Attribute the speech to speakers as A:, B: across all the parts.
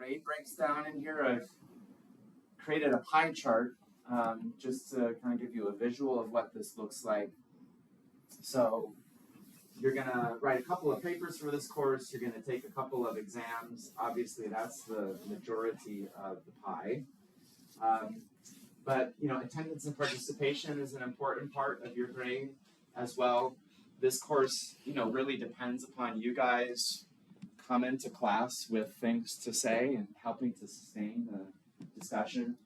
A: grade breaks down in here, I've created a pie chart just to kind of give you a visual of what this looks like. So you're going to write a couple of papers for this course. You're going to take a couple of exams. Obviously, that's the majority of the pie. But, attendance and participation is an important part of your grade as well. This course, really depends upon you guys coming to class with things to say and helping to sustain the discussion.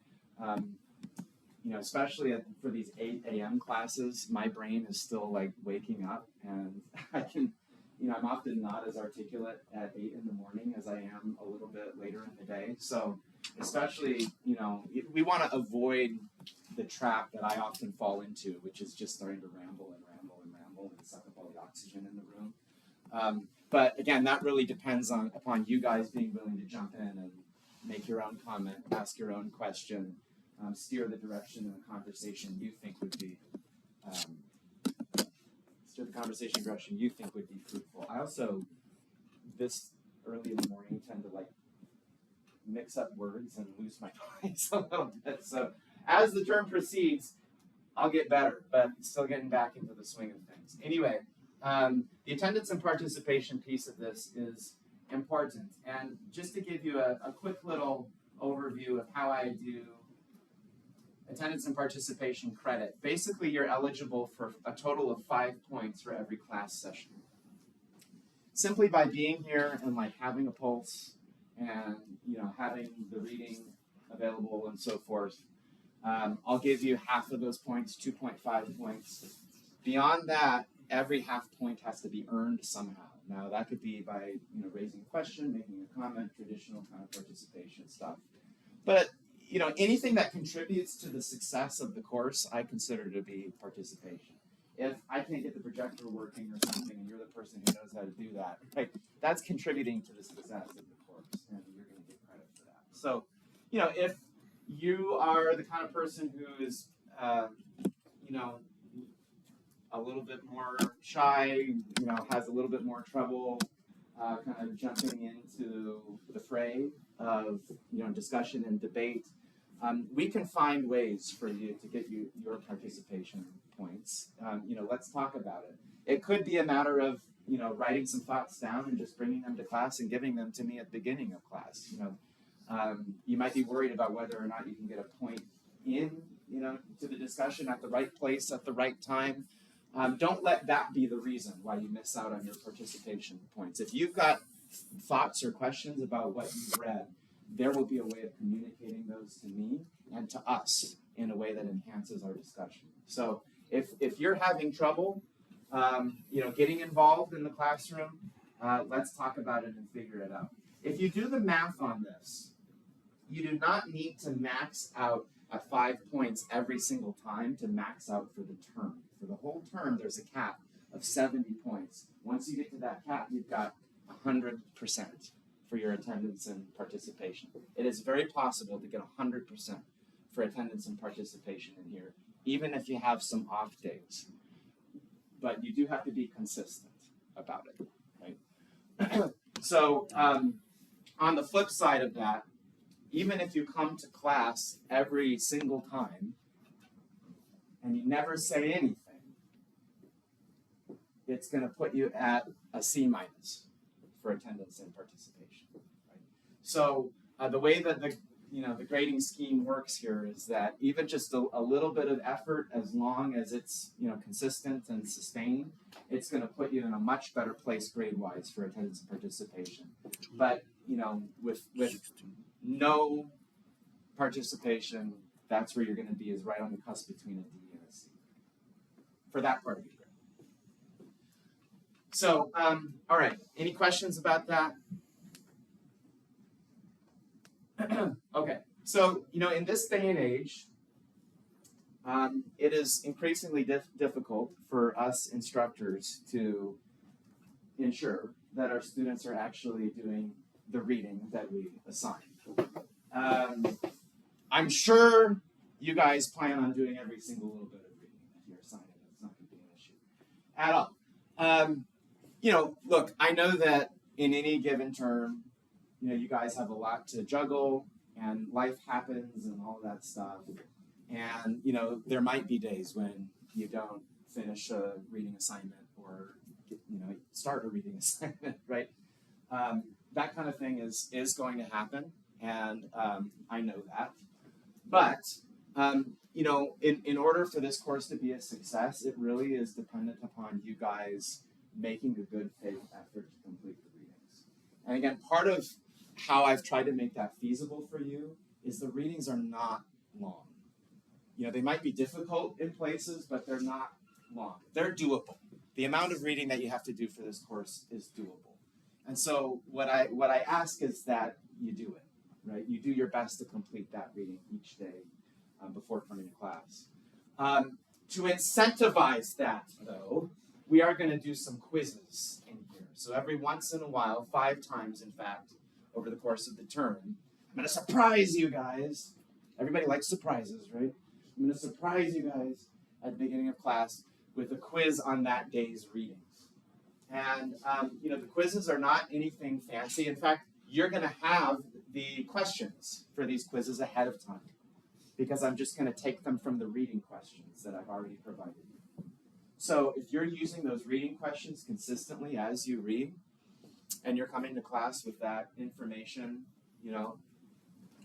A: Especially for these 8 a.m. classes, my brain is still like waking up, and I'm often not as articulate at 8 in the morning as I am a little bit later in the day. So especially, we want to avoid the trap that I often fall into, which is just starting to ramble and suck up all the oxygen in the room. But again, that really depends upon you guys being willing to jump in and make your own comment, ask your own question, steer the direction in the conversation you think would be fruitful. I also, this early in the morning, tend to mix up words and lose my voice a little bit. So as the term proceeds, I'll get better, but still getting back into the swing of things. Anyway, the attendance and participation piece of this is important. And just to give you a quick little overview of how I do attendance and participation credit, basically you're eligible for a total of 5 points for every class session. Simply by being here and having a pulse and having the reading available and so forth, I'll give you half of those points, 2.5 points. Beyond that, every half point has to be earned somehow. Now that could be by raising a question, making a comment, traditional kind of participation stuff. But anything that contributes to the success of the course, I consider to be participation. If I can't get the projector working or something, and you're the person who knows how to do that, right, that's contributing to the success of the course, and you're going to get credit for that. So, if you are the kind of person who is, a little bit more shy, has a little bit more trouble kind of jumping into the fray of, discussion and debate, we can find ways for you to get your participation points. Let's talk about it. It could be a matter of, writing some thoughts down and just bringing them to class and giving them to me at the beginning of class. You might be worried about whether or not you can get a point in, to the discussion at the right place at the right time. Don't let that be the reason why you miss out on your participation points. If you've got thoughts or questions about what you've read, there will be a way of communicating those to me and to us in a way that enhances our discussion. So if you're having trouble, getting involved in the classroom, let's talk about it and figure it out. If you do the math on this, you do not need to max out at 5 points every single time to max out for the term. For the whole term, there's a cap of 70 points. Once you get to that cap, you've got 100% for your attendance and participation. It is very possible to get 100% for attendance and participation in here, even if you have some off days. But you do have to be consistent about it, right? So on the flip side of that, even if you come to class every single time and you never say anything, it's going to put you at a C- for attendance and participation. Right? So the way that the grading scheme works here is that even just a little bit of effort, as long as it's consistent and sustained, it's going to put you in a much better place grade-wise for attendance and participation. But with no participation, that's where you're going to be, is right on the cusp between a D and a C for that part of your grade. So, all right, any questions about that? Okay, so, in this day and age, it is increasingly difficult for us instructors to ensure that our students are actually doing the reading that we assign. I'm sure you guys plan on doing every single little bit of reading that you're assigning. It's not going to be an issue at all. Look, I know that in any given term, you guys have a lot to juggle, and life happens and all that stuff. And, there might be days when you don't finish a reading assignment or, start a reading assignment, right? That kind of thing is going to happen, and I know that. But, in order for this course to be a success, it really is dependent upon you guys making a good faith effort to complete the readings. And again, part of how I've tried to make that feasible for you is the readings are not long. They might be difficult in places, but they're not long. They're doable. The amount of reading that you have to do for this course is doable. And so what I ask is that you do it, right? You do your best to complete that reading each day before coming to class. To incentivize that, though, we are going to do some quizzes in here. So every once in a while, 5 times, in fact, over the course of the term, I'm going to surprise you guys. Everybody likes surprises, right? I'm going to surprise you guys at the beginning of class with a quiz on that day's readings. And, the quizzes are not anything fancy. In fact, you're going to have the questions for these quizzes ahead of time, because I'm just going to take them from the reading questions that I've already provided you. So if you're using those reading questions consistently as you read, and you're coming to class with that information,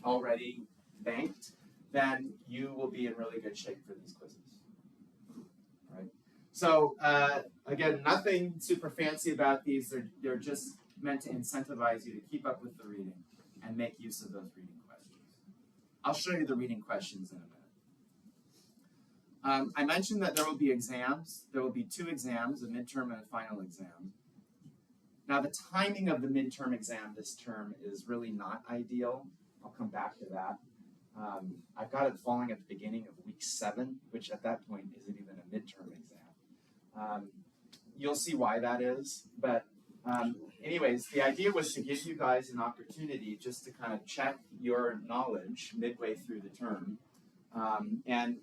A: already banked, then you will be in really good shape for these quizzes. Right? So again, nothing super fancy about these. They're just meant to incentivize you to keep up with the reading and make use of those reading questions. I'll show you the reading questions in a minute. I mentioned that there will be exams. There will be 2 exams, a midterm and a final exam. Now, the timing of the midterm exam this term is really not ideal. I'll come back to that. I've got it falling at the beginning of week 7, which at that point isn't even a midterm exam. You'll see why that is. But anyways, the idea was to give you guys an opportunity just to kind of check your knowledge midway through the term. And,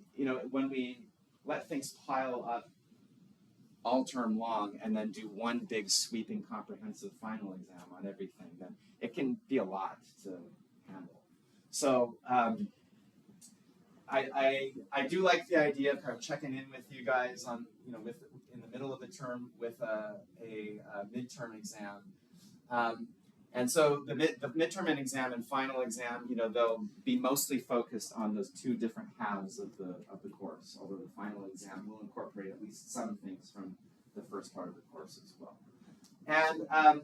A: when we let things pile up all term long and then do one big sweeping comprehensive final exam on everything, then it can be a lot to handle. So I do like the idea of kind of checking in with you guys on, in the middle of the term with a midterm exam. And so the midterm and exam and final exam, they'll be mostly focused on those 2 different halves of the course, although the final exam will incorporate at least some things from the first part of the course as well. And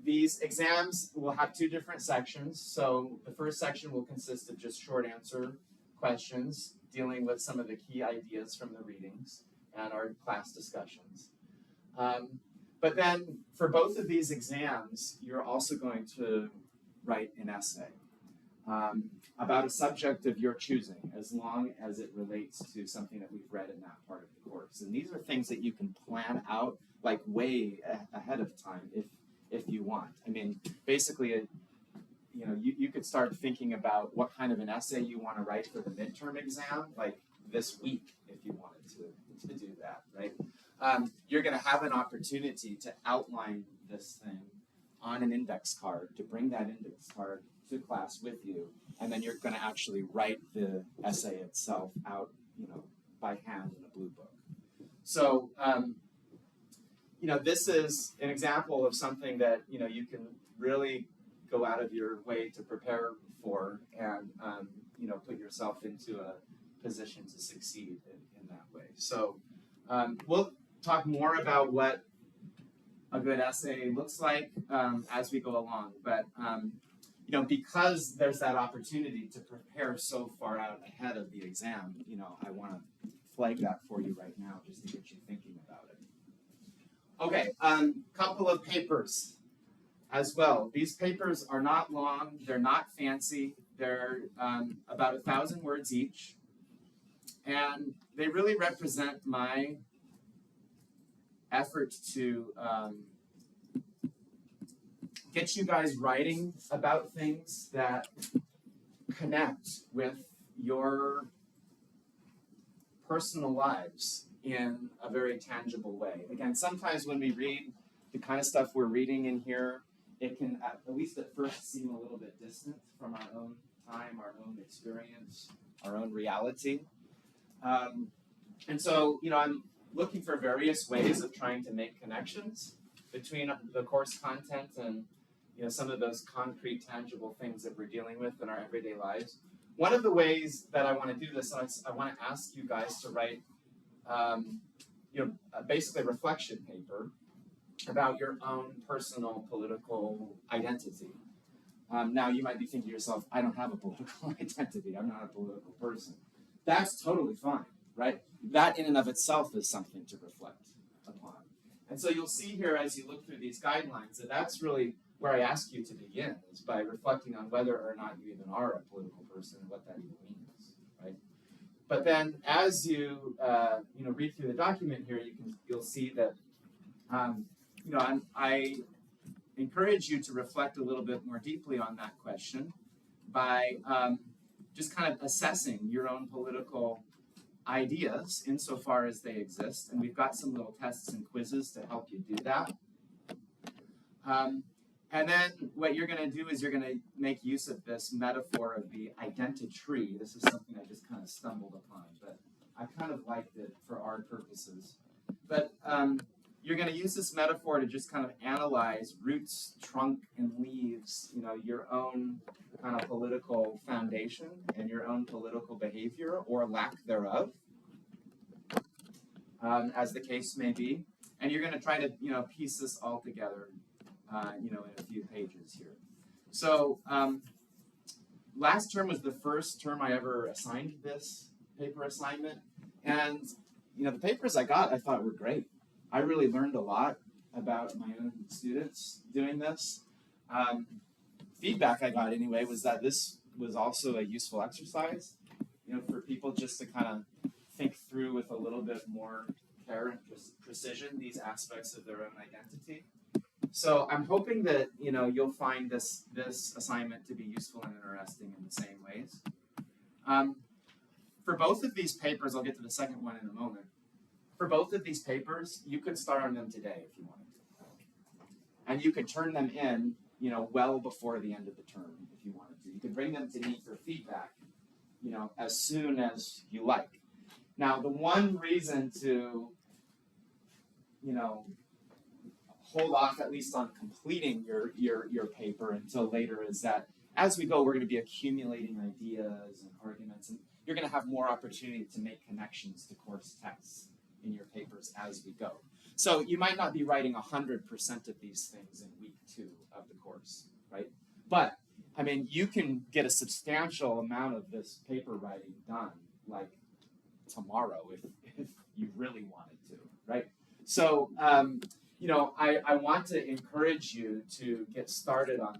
A: these exams will have 2 different sections. So the first section will consist of just short answer questions dealing with some of the key ideas from the readings and our class discussions. But then for both of these exams, you're also going to write an essay about a subject of your choosing, as long as it relates to something that we've read in that part of the course. And these are things that you can plan out like way ahead of time if you want. I mean, basically, you could start thinking about what kind of an essay you want to write for the midterm exam, like this week, if you wanted to do that, right? You're going to have an opportunity to outline this thing on an index card, to bring that index card to class with you, and then you're going to actually write the essay itself out, by hand in a blue book. So, this is an example of something that, you can really go out of your way to prepare for and, put yourself into a position to succeed in that way. So, we'll talk more about what a good essay looks like as we go along. But, because there's that opportunity to prepare so far out ahead of the exam, I want to flag that for you right now just to get you thinking about it. Okay, couple of papers as well. These papers are not long. They're not fancy. They're about 1,000 words each. And they really represent my effort to get you guys writing about things that connect with your personal lives in a very tangible way. Again, sometimes when we read the kind of stuff we're reading in here, it can, at least at first, seem a little bit distant from our own time, our own experience, our own reality. And so, I'm looking for various ways of trying to make connections between the course content and some of those concrete, tangible things that we're dealing with in our everyday lives. One of the ways that I want to do this, I want to ask you guys to write, basically a reflection paper about your own personal political identity. Now, you might be thinking to yourself, I don't have a political identity. I'm not a political person. That's totally fine, right? That in and of itself is something to reflect upon. And so you'll see here as you look through these guidelines that that's really where I ask you to begin, is by reflecting on whether or not you even are a political person and what that even means, right? But then as you read through the document here, you'll see that I encourage you to reflect a little bit more deeply on that question by just kind of assessing your own political ideas insofar as they exist. And we've got some little tests and quizzes to help you do that. And then what you're going to do is you're going to make use of this metaphor of the identity. This is something I just kind of stumbled upon, but I kind of liked it for our purposes. But you're going to use this metaphor to just kind of analyze roots, trunk, and leaves, your own kind of political foundation and your own political behavior or lack thereof, as the case may be. And you're going to try to, piece this all together, in a few pages here. So last term was the first term I ever assigned this paper assignment. And, the papers I got, I thought were great. I really learned a lot about my own students doing this. Feedback I got anyway was that this was also a useful exercise, for people just to kind of think through with a little bit more care and precision these aspects of their own identity. So I'm hoping that you'll find this assignment to be useful and interesting in the same ways. For both of these papers, I'll get to the second one in a moment. For both of these papers, you could start on them today if you wanted to. And you could turn them in, well before the end of the term if you wanted to. You could bring them to me for feedback, as soon as you like. Now, the one reason to, hold off at least on completing your paper until later is that as we go, we're going to be accumulating ideas and arguments, and you're going to have more opportunity to make connections to course texts in your papers as we go. So you might not be writing 100% of these things in week 2 of the course, right? But, you can get a substantial amount of this paper writing done, like tomorrow, if you really wanted to, right? So, I want to encourage you to get started on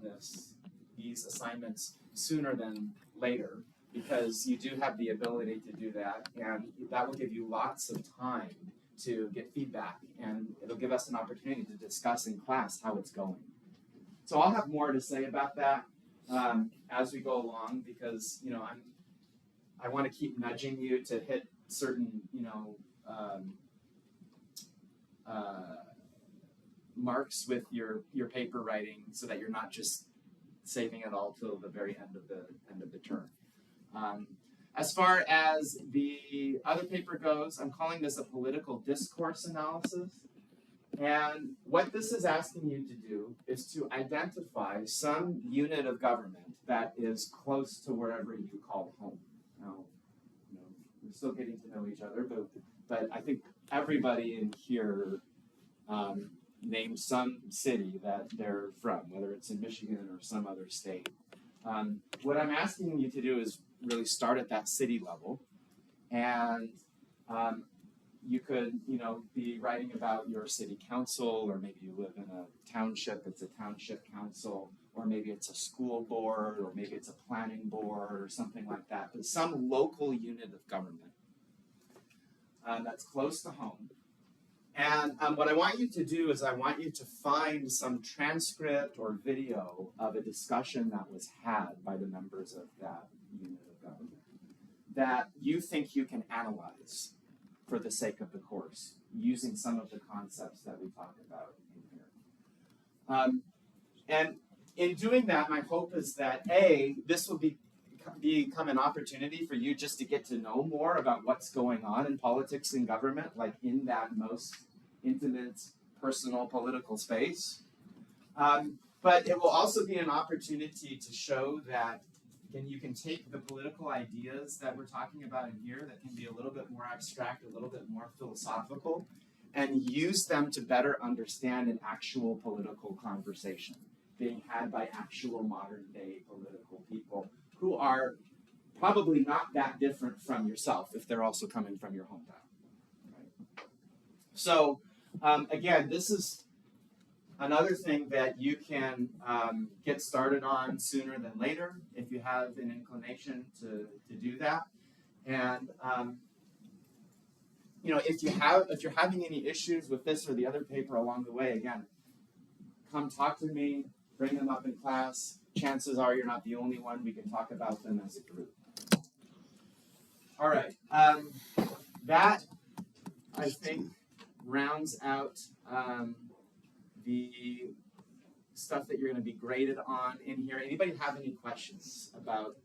A: these assignments sooner than later, because you do have the ability to do that, and that will give you lots of time to get feedback, and it'll give us an opportunity to discuss in class how it's going. So I'll have more to say about that as we go along, because I want to keep nudging you to hit certain marks with your paper writing, so that you're not just saving it all till the very end of the term. As far as the other paper goes, I'm calling this a political discourse analysis. And what this is asking you to do is to identify some unit of government that is close to wherever you call home. Now, we're still getting to know each other, but I think everybody in here named some city that they're from, whether it's in Michigan or some other state. What I'm asking you to do is really start at that city level, and you could, be writing about your city council, or maybe you live in a township, it's a township council, or maybe it's a school board, or maybe it's a planning board, or something like that, but some local unit of government that's close to home. And what I want you to do is I want you to find some transcript or video of a discussion that was had by the members of that unit of government that you think you can analyze for the sake of the course, using some of the concepts that we talked about in here. And in doing that, my hope is that this will become an opportunity for you just to get to know more about what's going on in politics and government, like in that most intimate, personal political space. But it will also be an opportunity to show that you can take the political ideas that we're talking about in here that can be a little bit more abstract, a little bit more philosophical, and use them to better understand an actual political conversation being had by actual modern day political people who are probably not that different from yourself if they're also coming from your hometown. Right? So again, this is another thing that you can get started on sooner than later if you have an inclination to do that. And if you're having any issues with this or the other paper along the way, again, come talk to me, bring them up in class. Chances are you're not the only one. We can talk about them as a group. All right. That, I think, rounds out the stuff that you're going to be graded on in here. Anybody have any questions about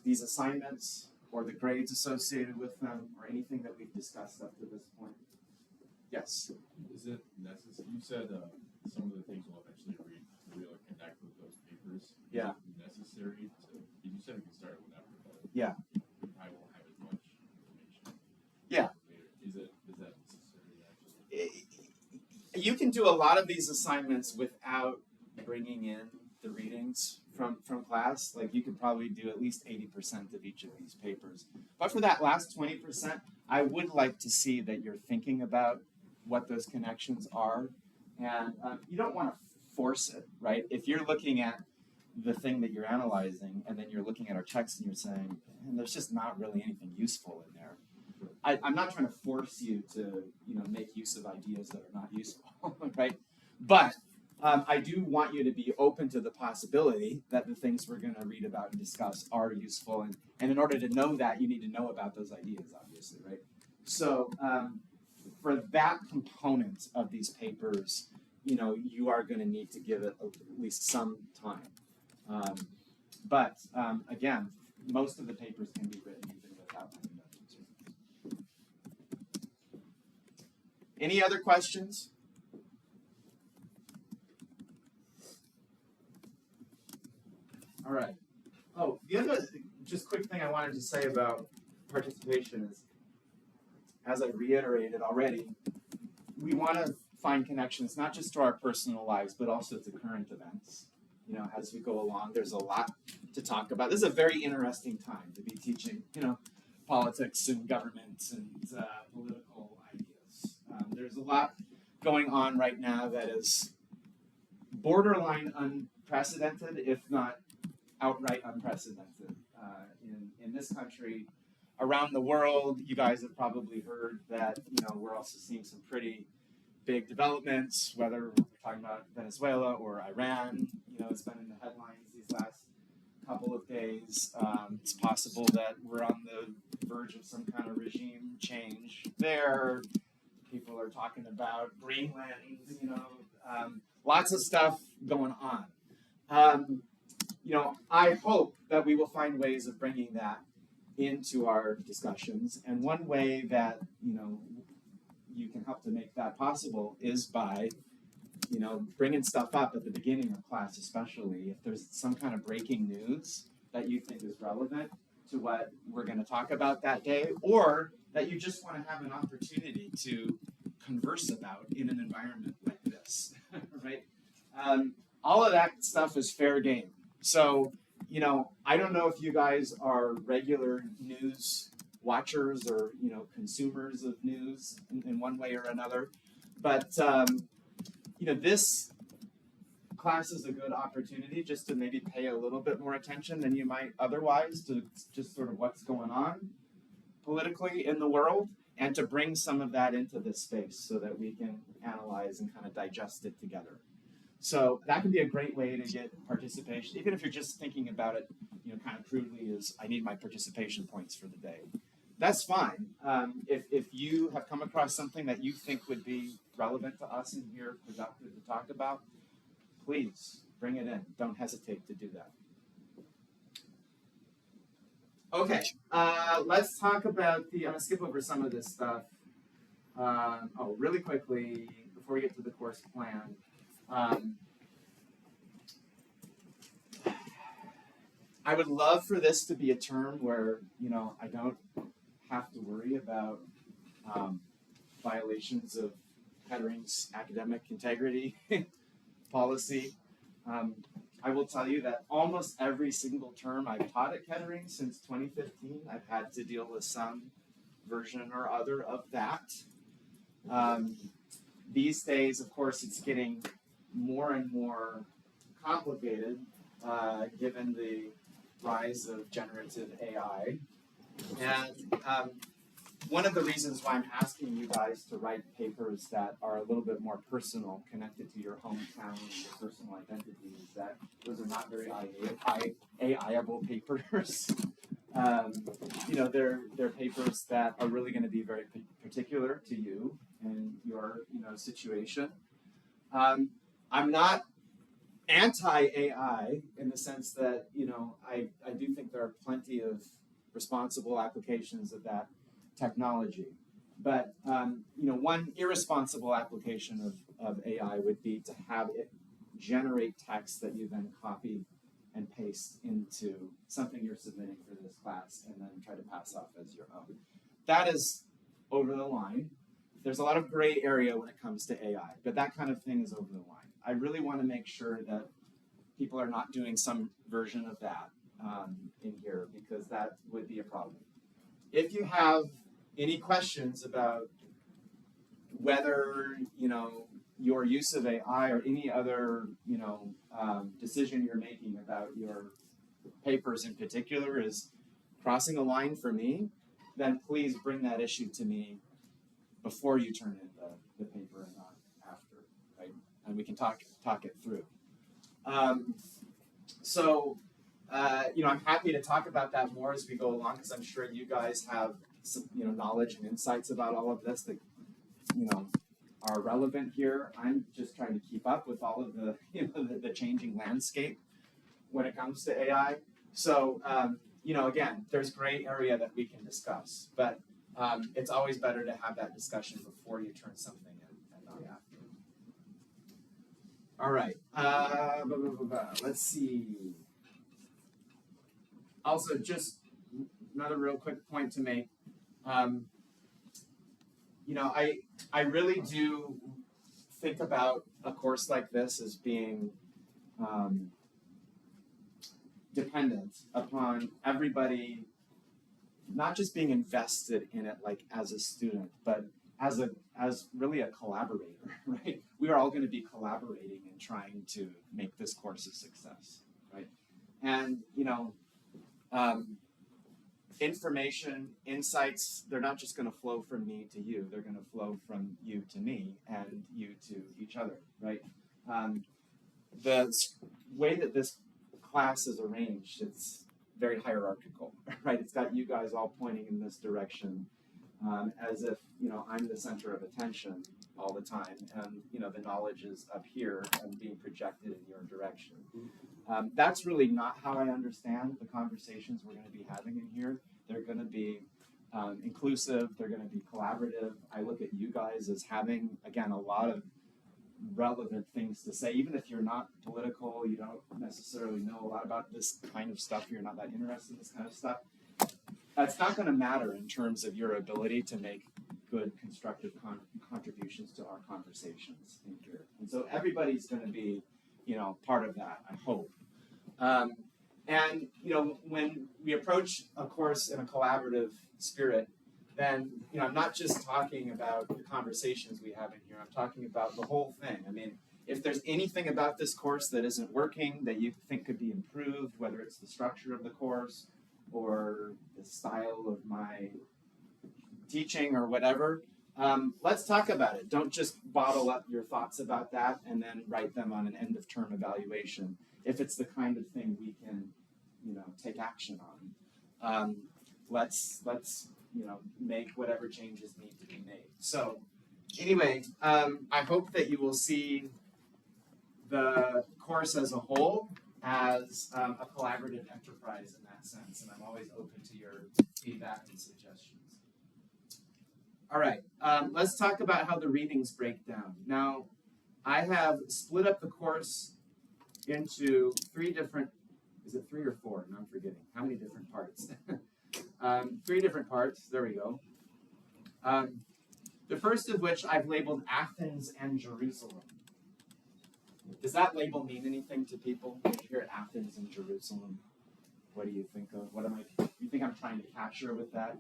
A: these assignments or the grades associated with them or anything that we've discussed up to this point? Yes?
B: Is it necessary? You said some of the things we'll eventually read will connect with those papers.
A: Yeah.
B: Is it necessary to, you said we can start whenever, but
A: yeah.
B: I won't have as much information.
A: Yeah.
B: Later. Is that necessary actually?
A: You can do a lot of these assignments without bringing in the readings from class. Like you could probably do at least 80% of each of these papers. But for that last 20%, I would like to see that you're thinking about what those connections are. And you don't want to force it, right? If you're looking at the thing that you're analyzing and then you're looking at our text and you're saying, there's just not really anything useful in there. I'm not trying to force you to, make use of ideas that are not useful, right? But I do want you to be open to the possibility that the things we're going to read about and discuss are useful. And in order to know that, you need to know about those ideas, obviously, right? So for that component of these papers, you are going to need to give it at least some time. But again, most of the papers can be written even without introductions. Any other questions? All right. Oh, the other just quick thing I wanted to say about participation is, as I reiterated already, we want to find connections not just to our personal lives, but also to current events. As we go along, there's a lot to talk about. This is a very interesting time to be teaching, politics and government and political ideas. There's a lot going on right now that is borderline unprecedented, if not outright unprecedented in this country. Around the world, you guys have probably heard that we're also seeing some pretty big developments, whether we're talking about Venezuela or Iran. It's been in the headlines these last couple of days. It's possible that we're on the verge of some kind of regime change there. People are talking about Greenland, lots of stuff going on. I hope that we will find ways of bringing that into our discussions. And one way that, you can help to make that possible is by, bringing stuff up at the beginning of class, especially if there's some kind of breaking news that you think is relevant to what we're going to talk about that day, or that you just want to have an opportunity to converse about in an environment like this, right? All of that stuff is fair game. So, I don't know if you guys are regular news watchers or, consumers of news in one way or another, but, this class is a good opportunity just to maybe pay a little bit more attention than you might otherwise to just sort of what's going on politically in the world, and to bring some of that into this space so that we can analyze and kind of digest it together. So that can be a great way to get participation, even if you're just thinking about it, kind of crudely as I need my participation points for the day. That's fine. If you have come across something that you think would be relevant to us in here, productive to talk about, please bring it in. Don't hesitate to do that. Okay, let's talk about I'm going to skip over some of this stuff. Really quickly, before we get to the course plan. I would love for this to be a term where, I don't have to worry about violations of Kettering's academic integrity policy. I will tell you that almost every single term I've taught at Kettering since 2015, I've had to deal with some version or other of that. These days, of course, it's getting more and more complicated given the rise of generative AI. And one of the reasons why I'm asking you guys to write papers that are a little bit more personal, connected to your hometown and your personal identity, is that those are not very AI-able papers. They're papers that are really going to be very particular to you and your situation. I'm not anti-AI in the sense that I do think there are plenty of responsible applications of that technology, but one irresponsible application of AI would be to have it generate text that you then copy and paste into something you're submitting for this class and then try to pass off as your own. That is over the line. There's a lot of gray area when it comes to AI, but that kind of thing is over the line. I really want to make sure that people are not doing some version of that in here, because that would be a problem. If you have any questions about whether your use of AI or any other decision you're making about your papers in particular is crossing a line for me, then please bring that issue to me before you turn in the paper and not after, right? And we can talk it through. I'm happy to talk about that more as we go along, because I'm sure you guys have some knowledge and insights about all of this that are relevant here. I'm just trying to keep up with all of the the changing landscape when it comes to AI. So again, there's gray area that we can discuss, but it's always better to have that discussion before you turn something in and not after. All right. Let's see. Also, just another real quick point to make. I really do think about a course like this as being dependent upon everybody not just being invested in it like as a student, but as really a collaborator, right? We are all going to be collaborating and trying to make this course a success, right? And information, insights, they're not just going to flow from me to you. They're going to flow from you to me and you to each other, right? The way that this class is arranged, it's very hierarchical, right? It's got you guys all pointing in this direction as if, I'm the center of attention all the time, and, the knowledge is up here and being projected in your direction. That's really not how I understand the conversations we're going to be having in here. They're going to be inclusive. They're going to be collaborative. I look at you guys as having, again, a lot of relevant things to say. Even if you're not political, you don't necessarily know a lot about this kind of stuff, you're not that interested in this kind of stuff, that's not going to matter in terms of your ability to make good, constructive contributions to our conversations in here. And so everybody's going to be, part of that, I hope. And when we approach a course in a collaborative spirit, then, I'm not just talking about the conversations we have in here. I'm talking about the whole thing. I mean, if there's anything about this course that isn't working, that you think could be improved, whether it's the structure of the course or the style of my teaching or whatever, let's talk about it. Don't just bottle up your thoughts about that and then write them on an end-of-term evaluation. If it's the kind of thing we can, take action on, let's make whatever changes need to be made. So, anyway, I hope that you will see the course as a whole as a collaborative enterprise in that sense, and I'm always open to your feedback and suggestions. All right, let's talk about how the readings break down. Now, I have split up the course into three different, is it 3 or 4? No, I'm forgetting. How many different parts? 3 different parts, there we go. The first of which I've labeled Athens and Jerusalem. Does that label mean anything to people? If you hear Athens and Jerusalem, what do you think of? You think I'm trying to capture with that?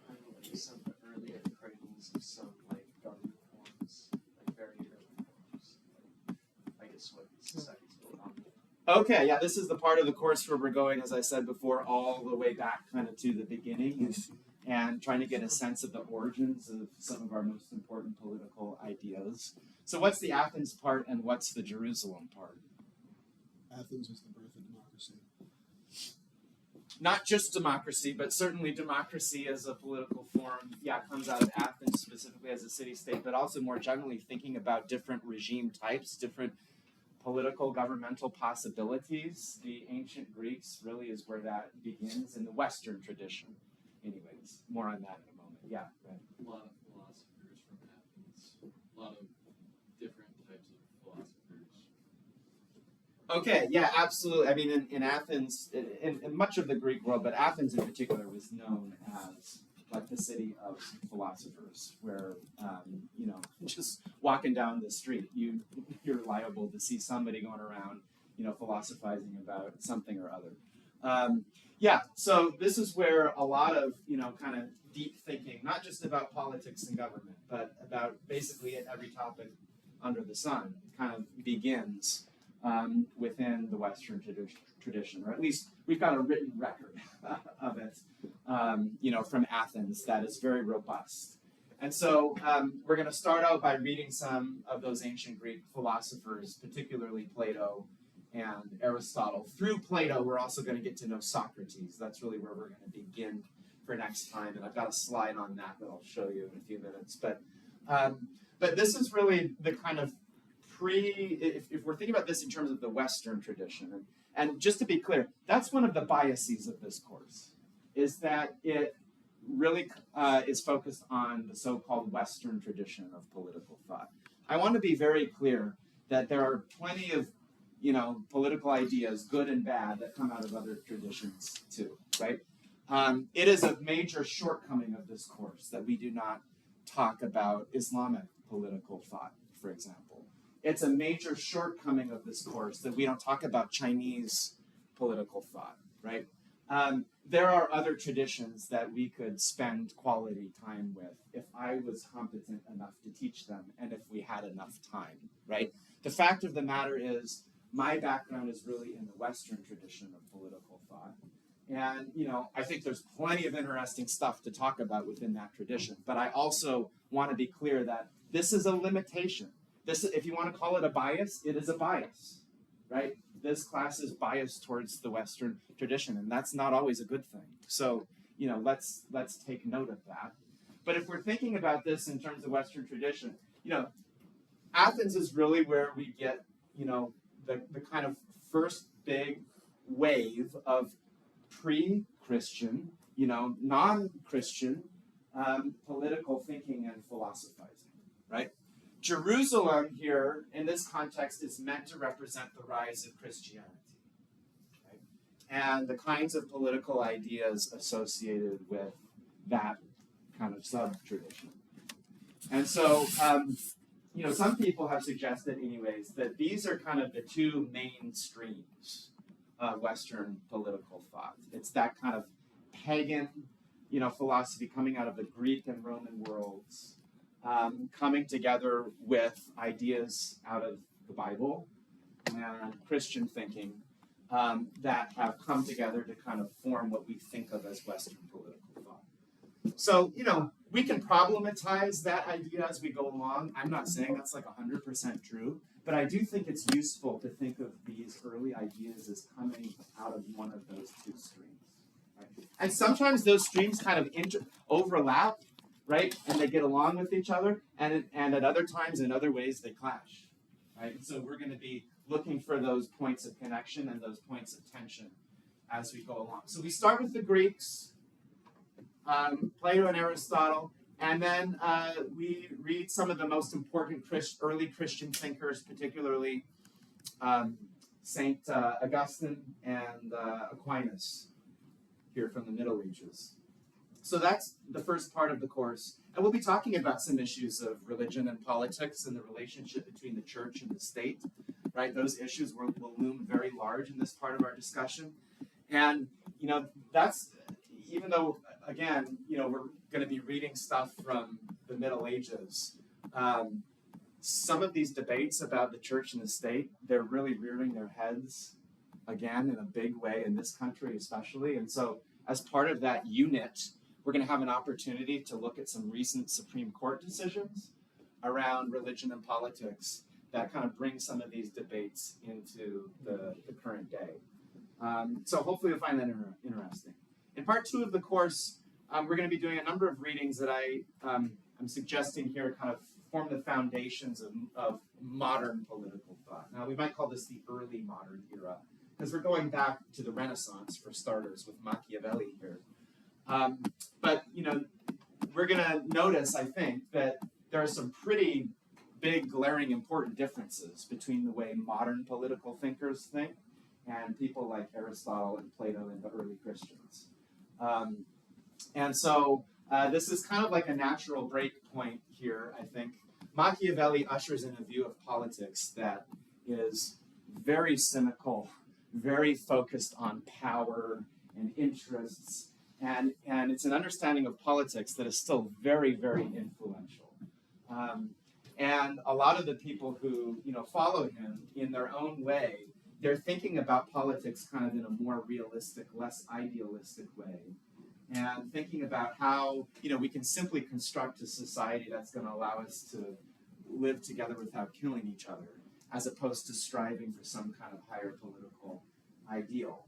C: I don't know, some earlier cradles of some like government forms, like very early forms. Like, I guess what society's built on.
A: Okay, yeah, this is the part of the course where we're going, as I said before, all the way back kind of to the beginning and trying to get a sense of the origins of some of our most important political ideas. So what's the Athens part and what's the Jerusalem part?
D: Athens was the birth of democracy.
A: Not just democracy, but certainly democracy as a political form, comes out of Athens specifically as a city-state, but also more generally thinking about different regime types, different political, governmental possibilities. The ancient Greeks really is where that begins in the Western tradition. Anyways, more on that in a moment. Yeah, go ahead.
B: A lot of philosophers from Athens, a lot of different types of philosophers.
A: Okay, yeah, absolutely. I mean, in Athens, in much of the Greek world, but Athens in particular was known as like the city of philosophers, where, just walking down the street, you're liable to see somebody going around, philosophizing about something or other. So this is where a lot of, kind of deep thinking, not just about politics and government, but about basically every topic under the sun, kind of begins within the Western tradition, or at least we've got a written record of it, from Athens that is very robust. And so we're going to start out by reading some of those ancient Greek philosophers, particularly Plato and Aristotle. Through Plato, we're also going to get to know Socrates. That's really where we're going to begin for next time, and I've got a slide on that I'll show you in a few minutes. But this is really the kind of if we're thinking about this in terms of the Western tradition, and just to be clear, that's one of the biases of this course, is that it really is focused on the so-called Western tradition of political thought. I want to be very clear that there are plenty of political ideas, good and bad, that come out of other traditions too, right? It is a major shortcoming of this course that we do not talk about Islamic political thought, for example. It's a major shortcoming of this course that we don't talk about Chinese political thought, right? There are other traditions that we could spend quality time with if I was competent enough to teach them and if we had enough time, right? The fact of the matter is, my background is really in the Western tradition of political thought. And, I think there's plenty of interesting stuff to talk about within that tradition. But I also want to be clear that this is a limitation. If you want to call it a bias, it is a bias, right? This class is biased towards the Western tradition, and that's not always a good thing. So, let's take note of that. But if we're thinking about this in terms of Western tradition, Athens is really where we get, the kind of first big wave of pre-Christian, non-Christian political thinking and philosophizing, right? Jerusalem here, in this context, is meant to represent the rise of Christianity, right? And the kinds of political ideas associated with that kind of sub-tradition. And so, some people have suggested, anyways, that these are kind of the two main streams of Western political thought. It's that kind of pagan, philosophy coming out of the Greek and Roman worlds, coming together with ideas out of the Bible and Christian thinking that have come together to kind of form what we think of as Western political thought. So, we can problematize that idea as we go along. I'm not saying that's like 100% true, but I do think it's useful to think of these early ideas as coming out of one of those two streams. Right? And sometimes those streams kind of overlap, right? And they get along with each other, and at other times, in other ways, they clash. Right? And so we're going to be looking for those points of connection and those points of tension as we go along. So we start with the Greeks, Plato and Aristotle, and then we read some of the most important early Christian thinkers, particularly Saint Augustine and Aquinas, here from the Middle Ages. So that's the first part of the course. And we'll be talking about some issues of religion and politics and the relationship between the church and the state, right? Those issues will loom very large in this part of our discussion. And, that's, even though, again, we're going to be reading stuff from the Middle Ages, some of these debates about the church and the state, they're really rearing their heads again in a big way in this country especially. And so as part of that unit, we're going to have an opportunity to look at some recent Supreme Court decisions around religion and politics that kind of bring some of these debates into the current day. So hopefully you'll find that interesting. In part 2 of the course, we're going to be doing a number of readings that I'm suggesting here kind of form the foundations of modern political thought. Now, we might call this the early modern era, because we're going back to the Renaissance, for starters, with Machiavelli here. But we're going to notice, I think, that there are some pretty big, glaring, important differences between the way modern political thinkers think and people like Aristotle and Plato and the early Christians. And so this is kind of like a natural break point here, I think. Machiavelli ushers in a view of politics that is very cynical, very focused on power and interests, and it's an understanding of politics that is still very, very influential. And a lot of the people who follow him in their own way, they're thinking about politics kind of in a more realistic, less idealistic way, and thinking about how we can simply construct a society that's going to allow us to live together without killing each other, as opposed to striving for some kind of higher political ideal.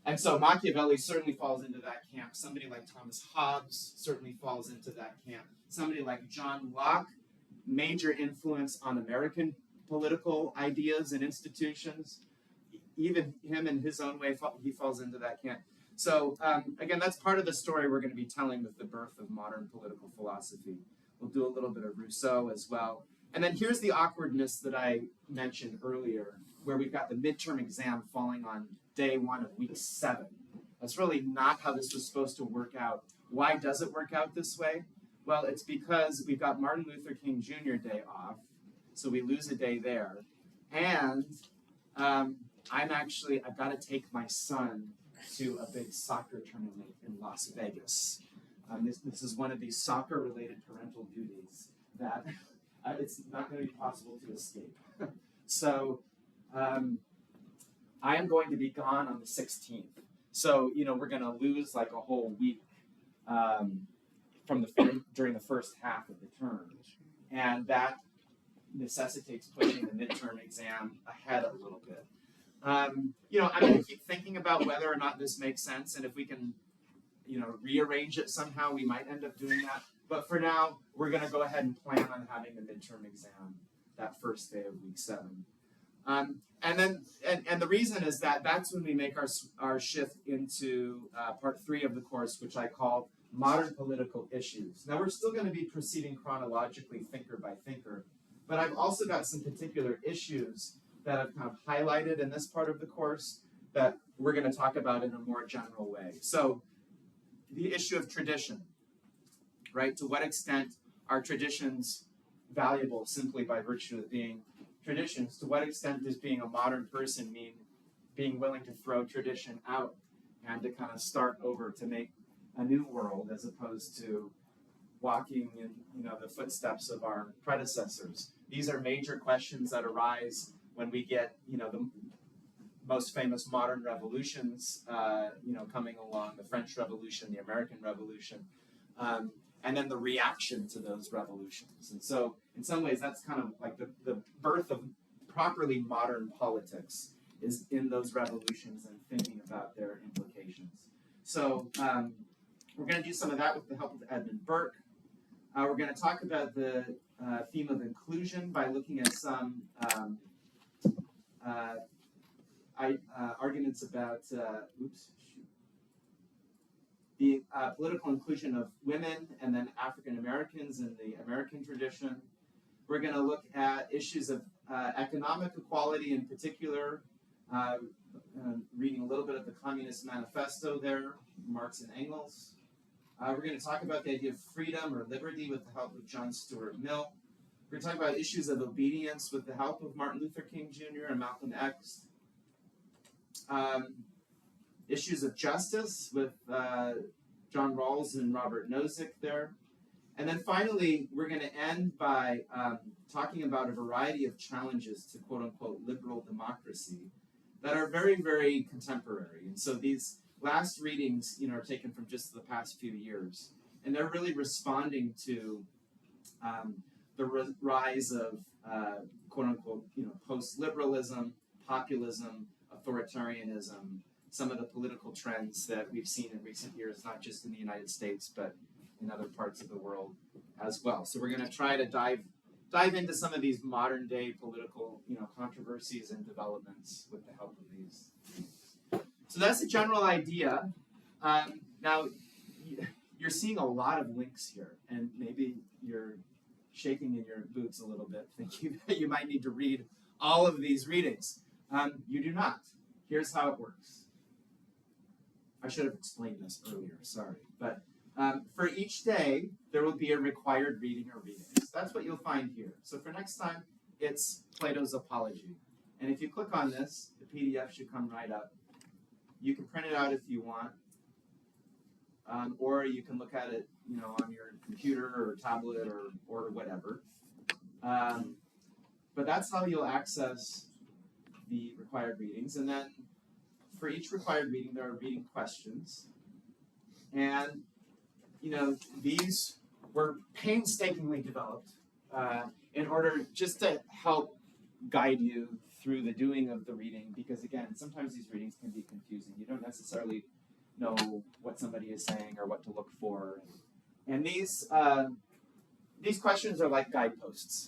A: And so Machiavelli certainly falls into that camp. Somebody like Thomas Hobbes certainly falls into that camp. Somebody like John Locke, major influence on American political ideas and institutions. Even him in his own way, he falls into that camp. So again, that's part of the story we're going to be telling with the birth of modern political philosophy. We'll do a little bit of Rousseau as well. And then here's the awkwardness that I mentioned earlier, where we've got the midterm exam falling on day 1 of week 7. That's really not how this was supposed to work out. Why does it work out this way? Well, it's because we've got Martin Luther King Jr. Day off, so we lose a day there. And I've got to take my son to a big soccer tournament in Las Vegas. This is one of these soccer-related parental duties that it's not going to be possible to escape. So I am going to be gone on the 16th. So, we're going to lose like a whole week during the first half of the term. And that necessitates pushing the midterm exam ahead a little bit. I'm going to keep thinking about whether or not this makes sense, and if we can, rearrange it somehow, we might end up doing that. But for now, we're going to go ahead and plan on having the midterm exam that first day of week 7. And the reason is that that's when we make our shift into part 3 of the course, which I call modern political issues. Now, we're still going to be proceeding chronologically, thinker by thinker, but I've also got some particular issues that I've kind of highlighted in this part of the course that we're going to talk about in a more general way. So the issue of tradition, right? To what extent are traditions valuable simply by virtue of being traditions? To what extent does being a modern person mean being willing to throw tradition out and to kind of start over to make a new world as opposed to walking in the footsteps of our predecessors? These are major questions that arise when we get the most famous modern revolutions coming along, the French Revolution, the American Revolution, and then the reaction to those revolutions. And so in some ways that's kind of like the birth of properly modern politics is in those revolutions and thinking about their implications. So we're going to do some of that with the help of Edmund Burke. We're going to talk about the theme of inclusion by looking at some arguments about the political inclusion of women and then African Americans in the American tradition. We're going to look at issues of economic equality in particular, reading a little bit of the Communist Manifesto there, Marx and Engels. We're going to talk about the idea of freedom or liberty with the help of John Stuart Mill. We're going to talk about issues of obedience with the help of Martin Luther King Jr. and Malcolm X. Issues of justice with John Rawls and Robert Nozick there. And then finally, we're going to end by talking about a variety of challenges to quote-unquote liberal democracy that are very, very contemporary. And so these last readings, are taken from just the past few years. And they're really responding to the rise of quote-unquote, post-liberalism, populism, authoritarianism, some of the political trends that we've seen in recent years, not just in the United States, but in other parts of the world as well. So we're going to try to dive into some of these modern day political, controversies and developments with the help of these things. So that's the general idea. Now, you're seeing a lot of links here, and maybe you're shaking in your boots a little bit, thinking that you might need to read all of these readings. You do not. Here's how it works. I should have explained this earlier, sorry. But for each day, there will be a required reading or readings. That's what you'll find here. So for next time, it's Plato's Apology. And if you click on this, the PDF should come right up. You can print it out if you want. Or you can look at it, on your computer or tablet or whatever. But that's how you'll access the required readings. And then for each required reading, there are reading questions. And, these were painstakingly developed in order just to help guide you through the doing of the reading. Because, again, sometimes these readings can be confusing. You don't necessarily know what somebody is saying or what to look for. And these questions are like guideposts,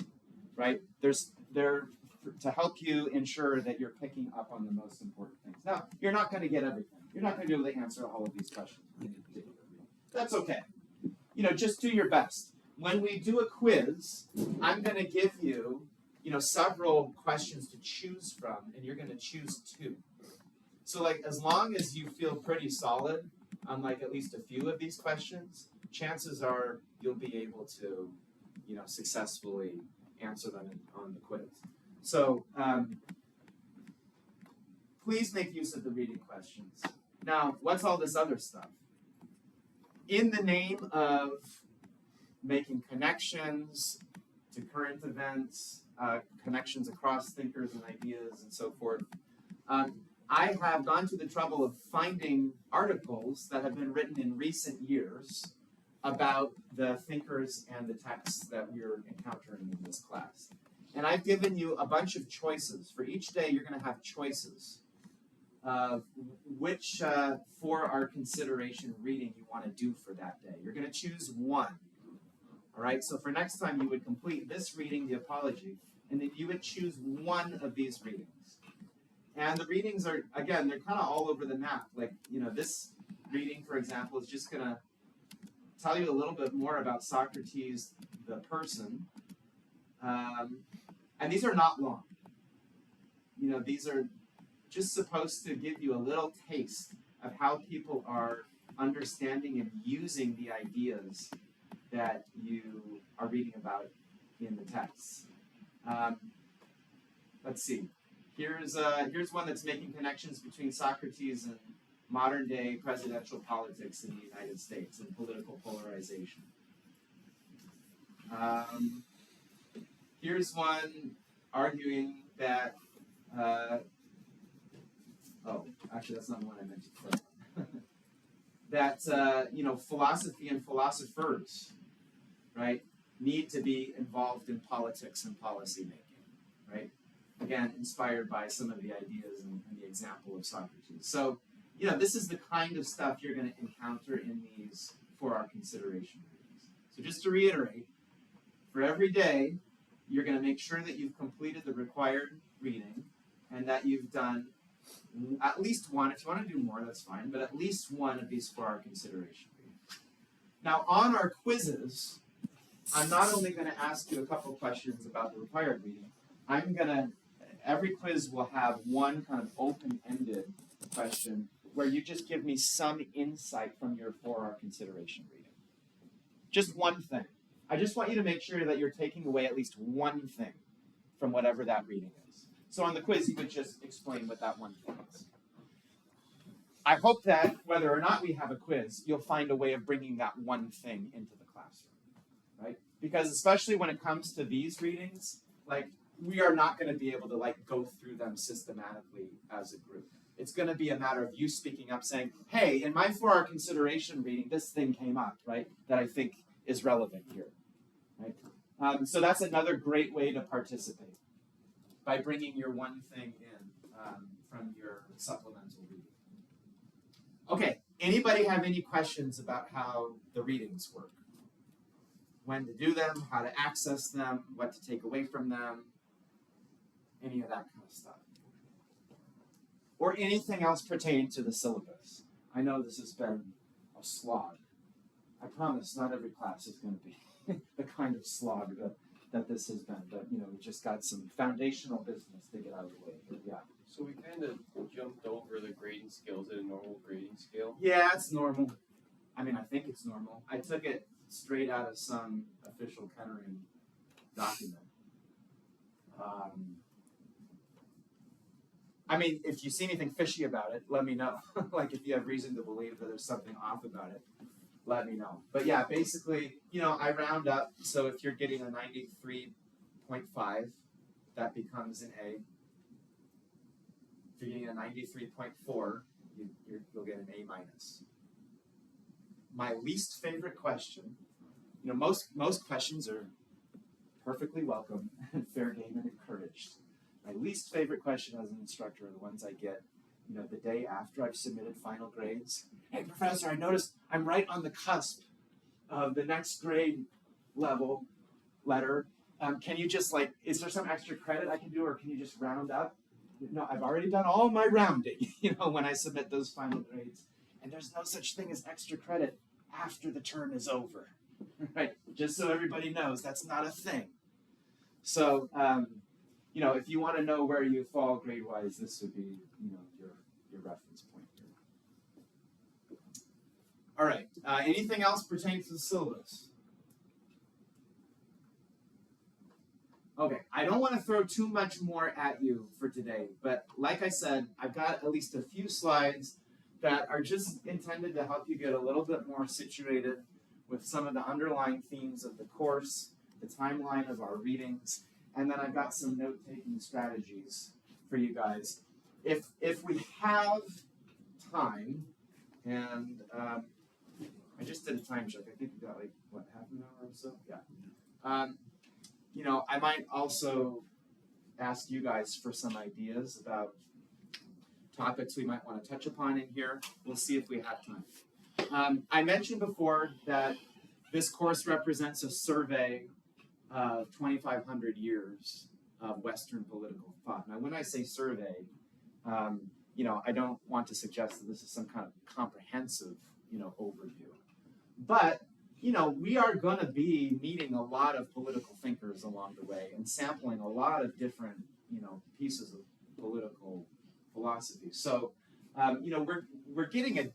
A: right? They're to help you ensure that you're picking up on the most important things. Now, you're not going to get everything. You're not going to be able to answer all of these questions. That's okay. Just do your best. When we do a quiz, I'm going to give you, several questions to choose from, and you're going to choose two. So, as long as you feel pretty solid on, at least a few of these questions, chances are you'll be able to, successfully answer them on the quiz. So, please make use of the reading questions. Now, what's all this other stuff? In the name of making connections to current events, connections across thinkers and ideas and so forth, I have gone to the trouble of finding articles that have been written in recent years about the thinkers and the texts that we're encountering in this class. And I've given you a bunch of choices. For each day, you're going to have choices of which, for our consideration reading, you want to do for that day. You're going to choose one. All right? So for next time, you would complete this reading, the Apology, and then you would choose one of these readings. And the readings are, again, they're kind of all over the map. This reading, for example, is just going to tell you a little bit more about Socrates, the person. And these are not long. These are just supposed to give you a little taste of how people are understanding and using the ideas that you are reading about in the text. Let's see. Here's one that's making connections between Socrates and modern-day presidential politics in the United States and political polarization. Here's one arguing that, actually that's not the one I meant to put. That, philosophy and philosophers, right, need to be involved in politics and policy making, right? Again, inspired by some of the ideas and the example of Socrates. So, this is the kind of stuff you're going to encounter in these for our consideration readings. So just to reiterate, for every day, you're going to make sure that you've completed the required reading. and that you've done at least one. If you want to do more, that's fine, but at least one of these 4-hour consideration readings. Now, on our quizzes, I'm not only going to ask you a couple questions about the required reading, every quiz will have one kind of open-ended question where you just give me some insight from your 4-hour consideration reading. Just one thing. I just want you to make sure that you're taking away at least one thing from whatever that reading is. So on the quiz, you could just explain what that one thing is. I hope that whether or not we have a quiz, you'll find a way of bringing that one thing into the classroom, right? Because especially when it comes to these readings, we are not going to be able to go through them systematically as a group. It's going to be a matter of you speaking up saying, hey, in my 4-hour consideration reading, this thing came up, right, that I think is relevant here, right? So that's another great way to participate, by bringing your one thing in from your supplemental reading. Okay, anybody have any questions about how the readings work? When to do them, how to access them, what to take away from them, any of that kind of stuff. Or anything else pertaining to the syllabus. I know this has been a slog. I promise not every class is going to be the kind of slog that this has been, but we just got some foundational business to get out of the way here. Yeah.
E: So we kind of jumped over the grading scales at a normal grading scale.
A: Yeah, it's normal. I mean, I think it's normal. I took it straight out of some official Kettering document. I mean, if you see anything fishy about it, let me know. If you have reason to believe that there's something off about it, let me know. But yeah, basically, I round up. So if you're getting a 93.5, that becomes an A. If you're getting a 93.4, you'll get an A minus. My least favorite question, most questions are perfectly welcome and fair game and encouraged. My least favorite question as an instructor are the ones I get, the day after I've submitted final grades. Hey, professor, I noticed I'm right on the cusp of the next grade level letter. Can you just is there some extra credit I can do, or can you just round up? No, I've already done all my rounding, when I submit those final grades. And there's no such thing as extra credit after the term is over, right? Just so everybody knows, that's not a thing. So, if you want to know where you fall grade-wise, this would be, your reference point here. All right. Anything else pertaining to the syllabus? Okay. I don't want to throw too much more at you for today, but like I said, I've got at least a few slides that are just intended to help you get a little bit more situated with some of the underlying themes of the course, the timeline of our readings, and then I've got some note-taking strategies for you guys. If we have time, and I just did a time check. I think we got half an hour or so? Yeah. I might also ask you guys for some ideas about topics we might want to touch upon in here. We'll see if we have time. I mentioned before that this course represents a survey of 2,500 years of Western political thought. Now, when I say survey, I don't want to suggest that this is some kind of comprehensive, overview. But, we are going to be meeting a lot of political thinkers along the way and sampling a lot of different, pieces of political philosophy. So, we're getting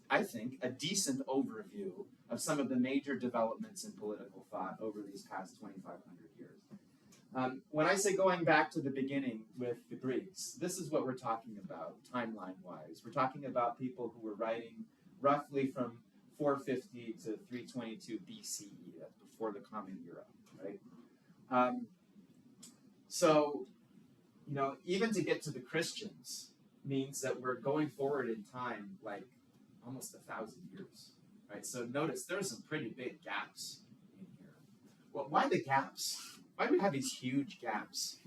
A: I think, a decent overview of some of the major developments in political thought over these past 2,500 years. When I say going back to the beginning with the Greeks, this is what we're talking about timeline-wise. We're talking about people who were writing roughly from 450 to 322 BCE, that's before the Common Era, right? So, even to get to the Christians means that we're going forward in time almost 1,000 years, right? So notice there's some pretty big gaps in here. Well, why the gaps? Why do we have these huge gaps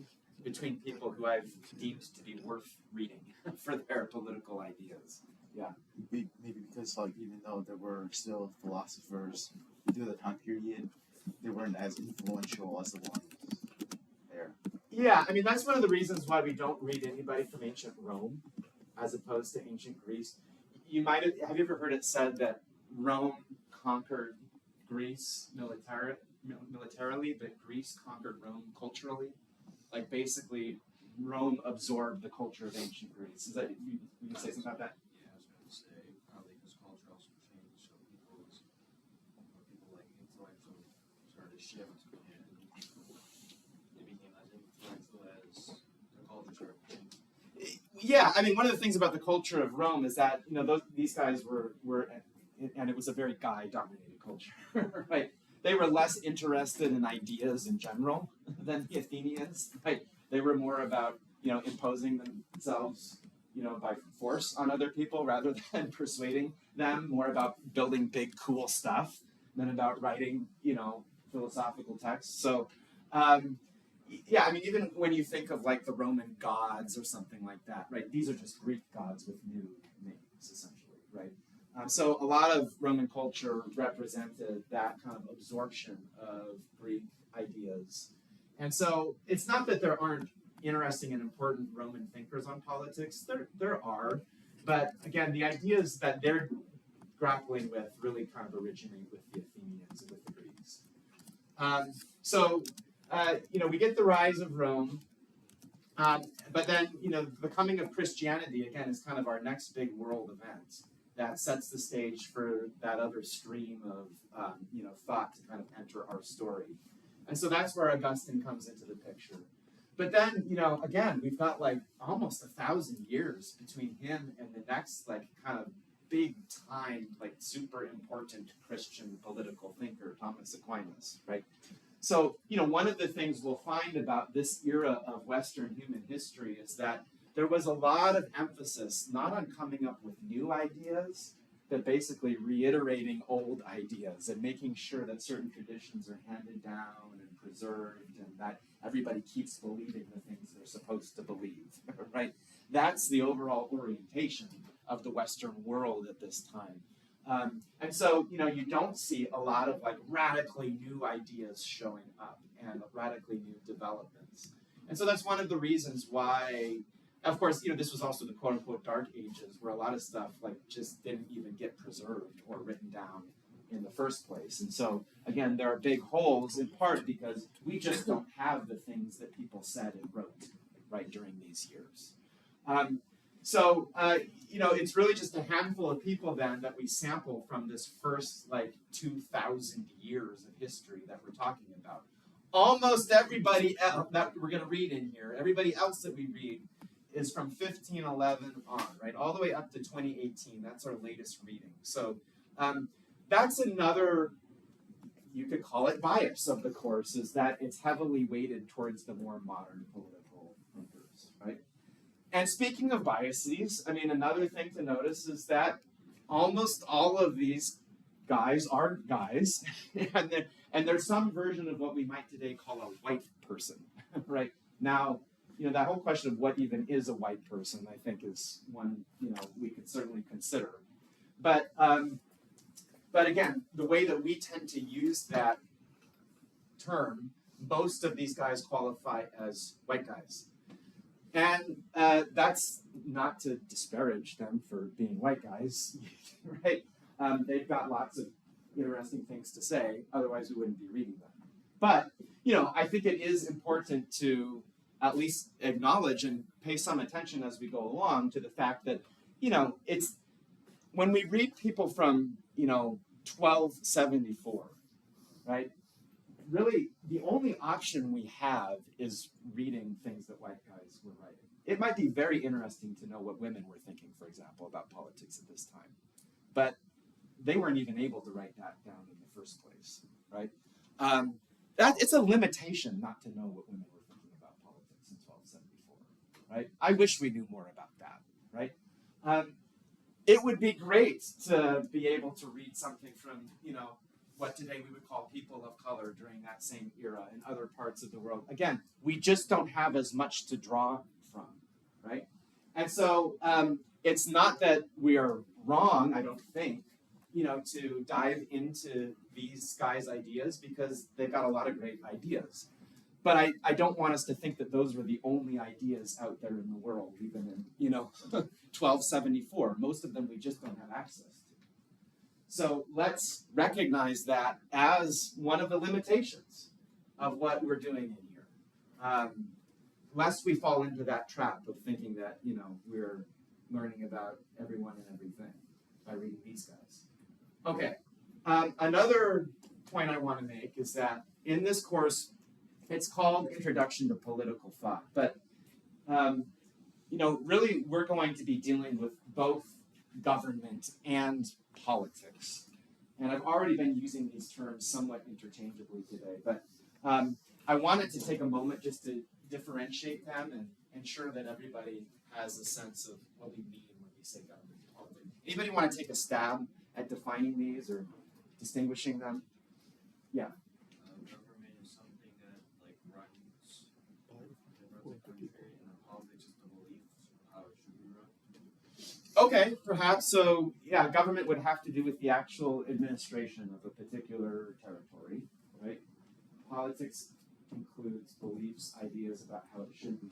A: between people who I've deemed to be worth reading for their political ideas? Yeah.
F: Maybe because even though there were still philosophers through the time period, they weren't as influential as the ones there.
A: Yeah, I mean, that's one of the reasons why we don't read anybody from ancient Rome as opposed to ancient Greece. You might have you ever heard it said that Rome conquered Greece militarily, but Greece conquered Rome culturally? Like basically, Rome absorbed the culture of ancient Greece. Is that you can say something about that?
G: Yeah, I was going to say probably because culture also changed, so people like intellectual started to shift, and they became as influential as the culture started to change.
A: Yeah, I mean, one of the things about the culture of Rome is that these guys were, and it was a very guy-dominated culture, right? They were less interested in ideas in general than the Athenians, right? They were more about imposing themselves by force on other people rather than persuading them. More about building big cool stuff than about writing philosophical texts. So. Yeah, I mean, even when you think of like the Roman gods or something like that, right? These are just Greek gods with new names, essentially, right? So a lot of Roman culture represented that kind of absorption of Greek ideas. And so it's not that there aren't interesting and important Roman thinkers on politics. There are. But again, the ideas that they're grappling with really kind of originate with the Athenians and with the Greeks. We get the rise of Rome, but then, the coming of Christianity, again, is kind of our next big world event that sets the stage for that other stream of, thought to kind of enter our story. And so that's where Augustine comes into the picture. But then, again, we've got like almost 1,000 years between him and the next, like, kind of big time, like, super important Christian political thinker, Thomas Aquinas, right? So, one of the things we'll find about this era of Western human history is that there was a lot of emphasis not on coming up with new ideas, but basically reiterating old ideas and making sure that certain traditions are handed down and preserved and that everybody keeps believing the things they're supposed to believe, right? That's the overall orientation of the Western world at this time. And so, you don't see a lot of like radically new ideas showing up and radically new developments. And so that's one of the reasons why, of course, this was also the quote unquote dark ages where a lot of stuff like just didn't even get preserved or written down in the first place. And so, again, there are big holes in part because we just don't have the things that people said and wrote right during these years. It's really just a handful of people then that we sample from this first like 2,000 years of history that we're talking about. Almost everybody else that we're going to read in here, everybody else that we read is from 1511 on, right? All the way up to 2018. That's our latest reading. So that's another, you could call it bias of the course, is that it's heavily weighted towards the more modern political thinkers, right? And speaking of biases, I mean, another thing to notice is that almost all of these guys are guys, and there's some version of what we might today call a white person, right? Now, that whole question of what even is a white person, I think, is one we could certainly consider. But again, the way that we tend to use that term, most of these guys qualify as white guys. And that's not to disparage them for being white guys, right? They've got lots of interesting things to say, otherwise we wouldn't be reading them. But, I think it is important to at least acknowledge and pay some attention as we go along to the fact that, it's when we read people from, 1274, right? Really, the only option we have is reading things that white guys were writing. It might be very interesting to know what women were thinking, for example, about politics at this time. But they weren't even able to write that down in the first place, right? It's a limitation not to know what women were thinking about politics in 1274, right? I wish we knew more about that, right? It would be great to be able to read something from, what today we would call people of color during that same era in other parts of the world. Again, we just don't have as much to draw from, right? And so it's not that we are wrong, I don't think, to dive into these guys' ideas because they've got a lot of great ideas. but I don't want us to think that those were the only ideas out there in the world, even in 1274. Most of them we just don't have access to. So let's recognize that as one of the limitations of what we're doing in here. Lest we fall into that trap of thinking that we're learning about everyone and everything by reading these guys. Okay. Another point I want to make is that in this course, it's called Introduction to Political Thought, but really we're going to be dealing with both government and politics. And I've already been using these terms somewhat interchangeably today, but I wanted to take a moment just to differentiate them and ensure that everybody has a sense of what we mean when we say government and politics. Anybody want to take a stab at defining these or distinguishing them? Yeah.
G: Government is something that like runs the country, and politics is the beliefs of how it should be run.
A: Okay, perhaps. So, yeah, government would have to do with the actual administration of a particular territory, right? Politics includes beliefs, ideas about how it should be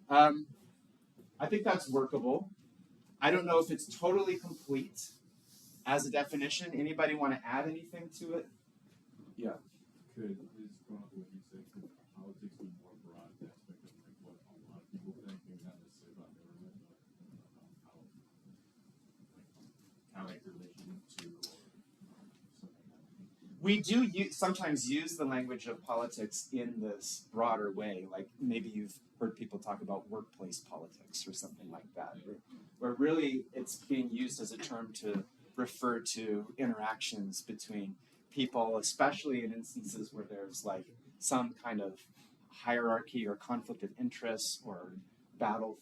A: run. I think that's workable. I don't know if it's totally complete as a definition. Anybody want to add anything to it? Yeah.
B: Could this going off what you said? Could politics be more broad aspect of like what a lot of people think, maybe not necessarily about government, but how like religion to or something like that.
A: We do sometimes use the language of politics in this broader way, like maybe you've heard people talk about workplace politics or something like that, where really it's being used as a term to refer to interactions between people, especially in instances where there's like some kind of hierarchy or conflict of interests or battle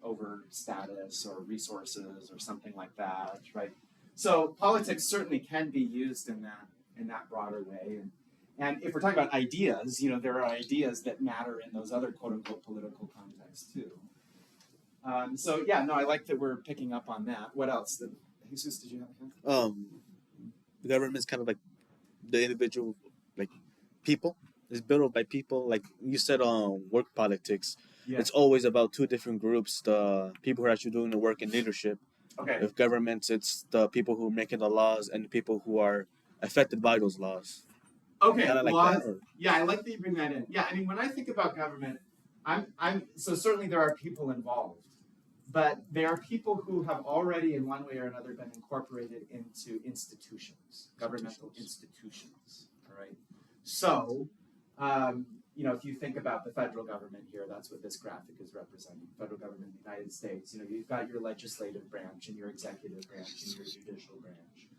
A: over status or resources or something like that, right? So politics certainly can be used in that broader way. And if we're talking about ideas, there are ideas that matter in those other quote unquote political contexts too. I like that we're picking up on that. What else? Jesus, did you have anything?
F: The government's kind of like the individual, like people. It's built up by people. Like you said, work politics.
A: Yeah.
F: It's always about two different groups: the people who are actually doing the work in leadership.
A: Okay.
F: With governments, it's the people who are making the laws and the people who are affected by those laws.
A: Okay.
F: Kinda like
A: laws.
F: that, or?
A: Yeah, I like that you bring that in. Yeah, I mean, when I think about government, so certainly there are people involved. But there are people who have already, in one way or another, been incorporated into institutions, governmental institutions. All right. So, if you think about the federal government here, that's what this graphic is representing. Federal government in the United States. You've got your legislative branch and your executive branch and your judicial branch,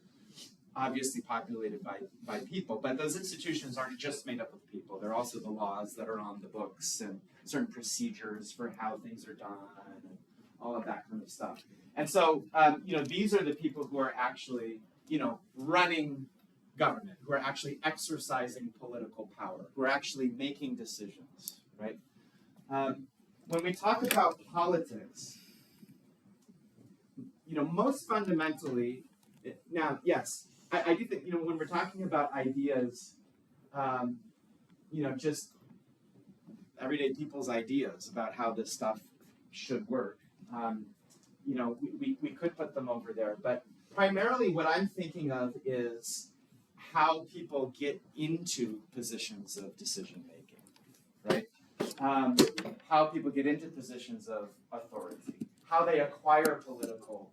A: obviously populated by people. But those institutions aren't just made up of people. They're also the laws that are on the books and certain procedures for how things are done. And all of that kind of stuff. And so, these are the people who are actually, running government, who are actually exercising political power, who are actually making decisions, right? When we talk about politics, most fundamentally, now, yes, I do think, when we're talking about ideas, just everyday people's ideas about how this stuff should work, we could put them over there, but primarily what I'm thinking of is how people get into positions of decision making, right? How people get into positions of authority, how they acquire political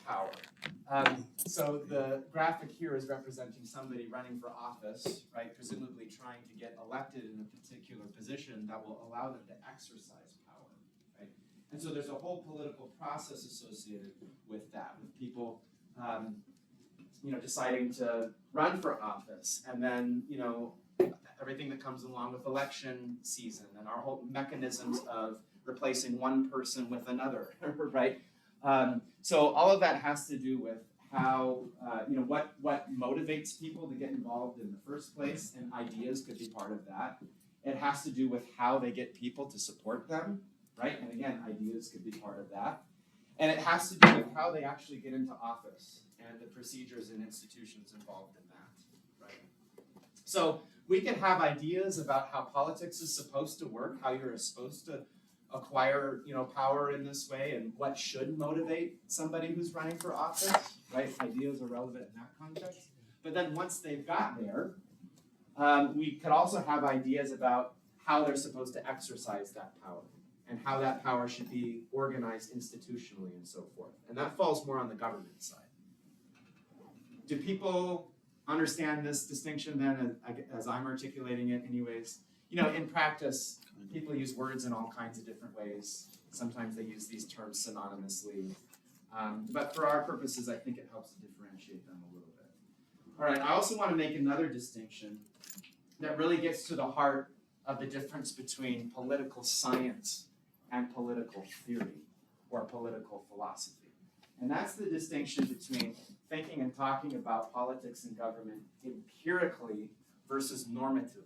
A: power. So the graphic here is representing somebody running for office, right? Presumably trying to get elected in a particular position that will allow them to exercise power, right? And so there's a whole political process associated with that, with people, deciding to run for office, and then, everything that comes along with election season and our whole mechanisms of replacing one person with another, right? So all of that has to do with how, what motivates people to get involved in the first place, and ideas could be part of that. It has to do with how they get people to support them, right? And again, ideas could be part of that. And it has to do with how they actually get into office and the procedures and institutions involved in that, right? So we can have ideas about how politics is supposed to work, how you're supposed to acquire, power in this way, and what should motivate somebody who's running for office, right? Ideas are relevant in that context. But then once they've got there, we could also have ideas about how they're supposed to exercise that power and how that power should be organized institutionally and so forth. And that falls more on the government side. Do people understand this distinction then as I'm articulating it anyways? In practice, people use words in all kinds of different ways. Sometimes they use these terms synonymously. But for our purposes, I think it helps to differentiate them a little bit. All right, I also want to make another distinction that really gets to the heart of the difference between political science and political theory or political philosophy. And that's the distinction between thinking and talking about politics and government empirically versus normatively.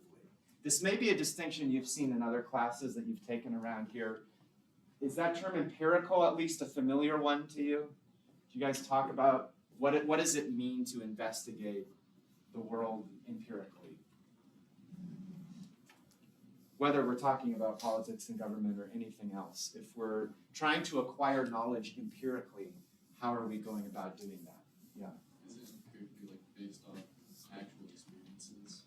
A: This may be a distinction you've seen in other classes that you've taken around here. Is that term empirical at least a familiar one to you? Do you guys talk about what does it mean to investigate the world empirically? Whether we're talking about politics and government or anything else, if we're trying to acquire knowledge empirically, how are we going about doing that? Yeah.
B: Is it empirically like based on actual experiences?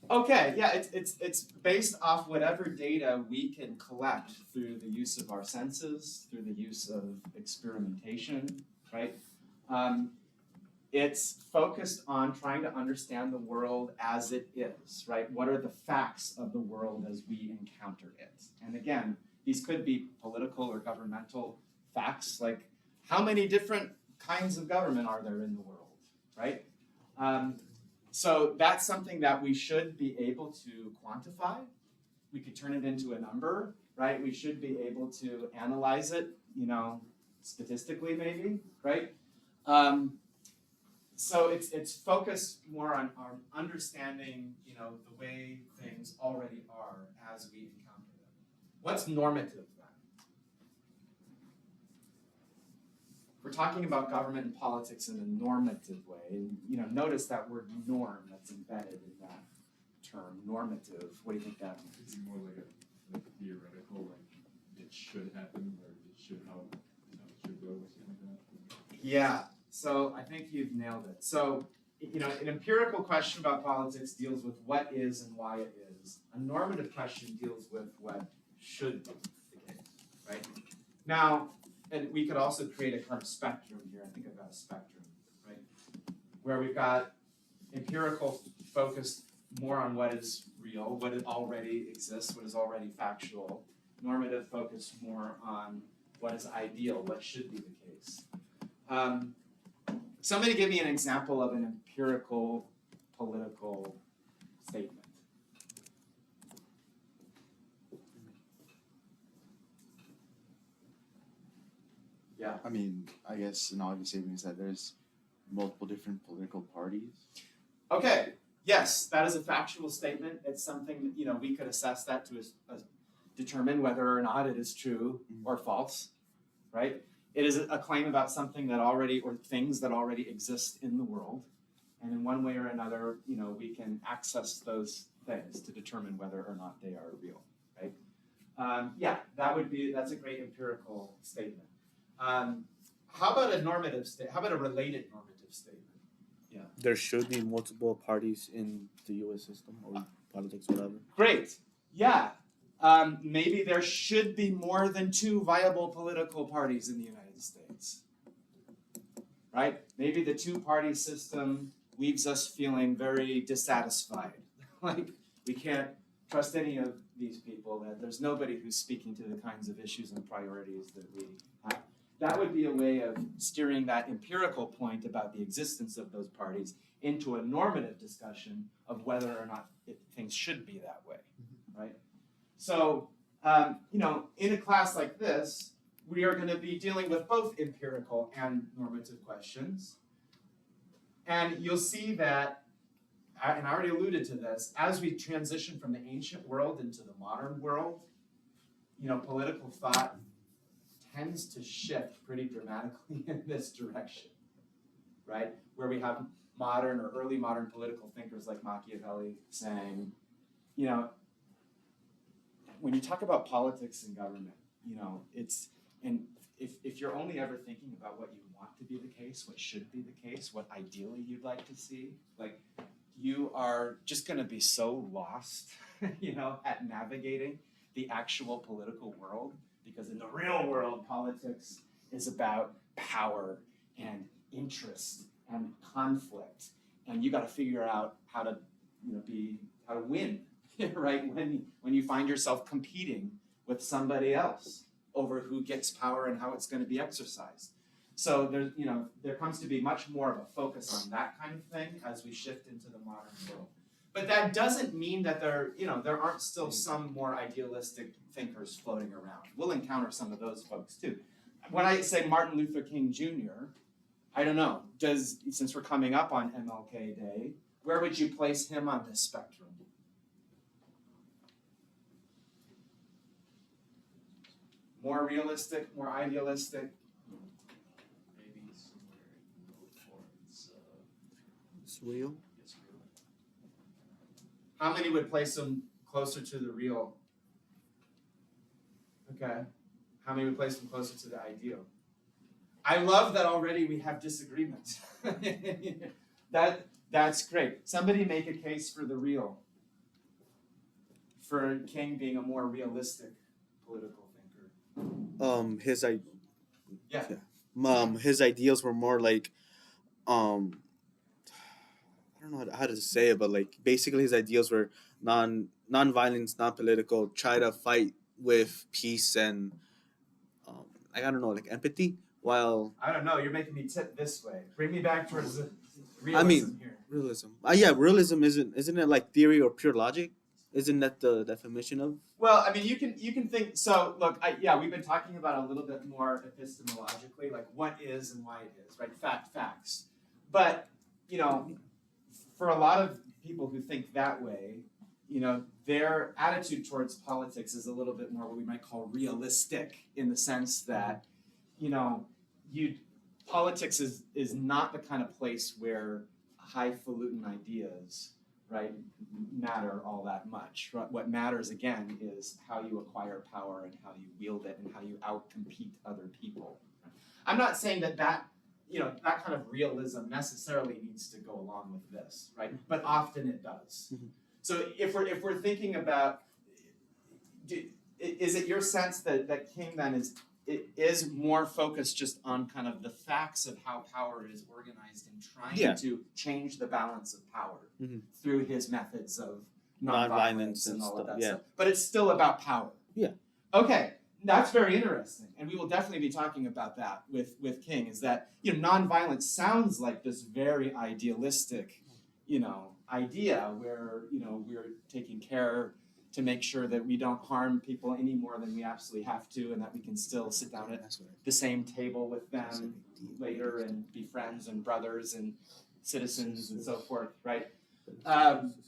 A: Okay, yeah, it's based off whatever data we can collect through the use of our senses, through the use of experimentation, right? It's focused on trying to understand the world as it is, right? What are the facts of the world as we encounter it? And again, these could be political or governmental facts, like how many different kinds of government are there in the world, right? So that's something that we should be able to quantify. We could turn it into a number, right? We should be able to analyze it, statistically maybe, right? So it's focused more on understanding, the way things already are as we encounter them. What's normative then? We're talking about government and politics in a normative way, and notice that word norm that's embedded in that term, normative. What do you think that means?
B: Is it more like a theoretical, like it should happen or it should how it should go or something like that?
A: Yeah. So I think you've nailed it. So, an empirical question about politics deals with what is and why it is. A normative question deals with what should be the case, right? Now, and we could also create a kind of spectrum here. I think I've got a spectrum, right? Where we've got empirical focused more on what is real, what already exists, what is already factual. Normative focused more on what is ideal, what should be the case. Somebody give me an example of an empirical political statement. Yeah.
H: I mean, I guess an obvious statement is that there's multiple different political parties.
A: Okay. Yes, that is a factual statement. It's something that, we could assess that to determine whether or not it is true or false, right? It is a claim about something that already, or things that already exist in the world. And in one way or another, we can access those things to determine whether or not they are real, right? That's a great empirical statement. How about a normative statement? How about a related normative statement? Yeah.
F: There should be multiple parties in the U.S. system or politics, whatever.
A: Great. Yeah. Maybe there should be more than 2 viable political parties in the United States, right? Maybe the 2-party system leaves us feeling very dissatisfied. Like we can't trust any of these people, that there's nobody who's speaking to the kinds of issues and priorities that we have. That would be a way of steering that empirical point about the existence of those parties into a normative discussion of whether or not things should be that way, right? So, in a class like this, we are going to be dealing with both empirical and normative questions. And you'll see that, and I already alluded to this, as we transition from the ancient world into the modern world, political thought tends to shift pretty dramatically in this direction, right? Where we have modern or early modern political thinkers like Machiavelli saying, you know, when you talk about politics and government, you know, it's, and if you're only ever thinking about what you want to be the case, what should be the case, what ideally you'd like to see, like, you are just going to be so lost, you know, at navigating the actual political world, because in the real world, politics is about power and interest and conflict, and you got to figure out how to, you know, how to win, right? When you find yourself competing with somebody else over who gets power and how it's going to be exercised. So there comes to be much more of a focus on that kind of thing as we shift into the modern world. But that doesn't mean that there aren't still some more idealistic thinkers floating around. We'll encounter some of those folks too. When I say Martin Luther King Jr., I don't know, since we're coming up on MLK Day, where would you place him on this spectrum? More realistic, more idealistic?
C: Maybe somewhere in the middle towards
F: It's real.
C: it's real.
A: How many would place him closer to the real? Okay. How many would place him closer to the ideal? I love that already we have disagreement. That's great. Somebody make a case for the real. For King being a more realistic political thinker.
F: His ideals were more like I don't know how to say it, but like basically his ideals were non-violence, non-political, try to fight with peace and I don't know, like empathy. While
A: I don't know, you're making me tip this way. Bring me back towards the realism
F: I mean,
A: here.
F: realism. Yeah, realism isn't it like theory or pure logic? Isn't that the definition of?
A: Well, I mean, you can think. So, look, we've been talking about a little bit more epistemologically, like what is and why it is, right? Facts. But you know, for a lot of people who think that way, you know, their attitude towards politics is a little bit more what we might call realistic, in the sense that, you know, politics is not the kind of place where highfalutin ideas, right, matter all that much. What matters, again, is how you acquire power and how you wield it and how you outcompete other people. I'm not saying that that kind of realism necessarily needs to go along with this, right? But often it does.
F: Mm-hmm.
A: So if we're thinking about, is it your sense that King then is more focused just on kind of the facts of how power is organized and trying to change the balance of power through his methods of nonviolence and all of that stuff. But it's still about power.
F: Yeah.
A: Okay, that's very interesting. And we will definitely be talking about that with King, is that, you know, nonviolence sounds like this very idealistic, you know, idea where, you know, we're taking care to make sure that we don't harm people any more than we absolutely have to, and that we can still sit down at the same table with them later and be friends and brothers and citizens and so forth, right? But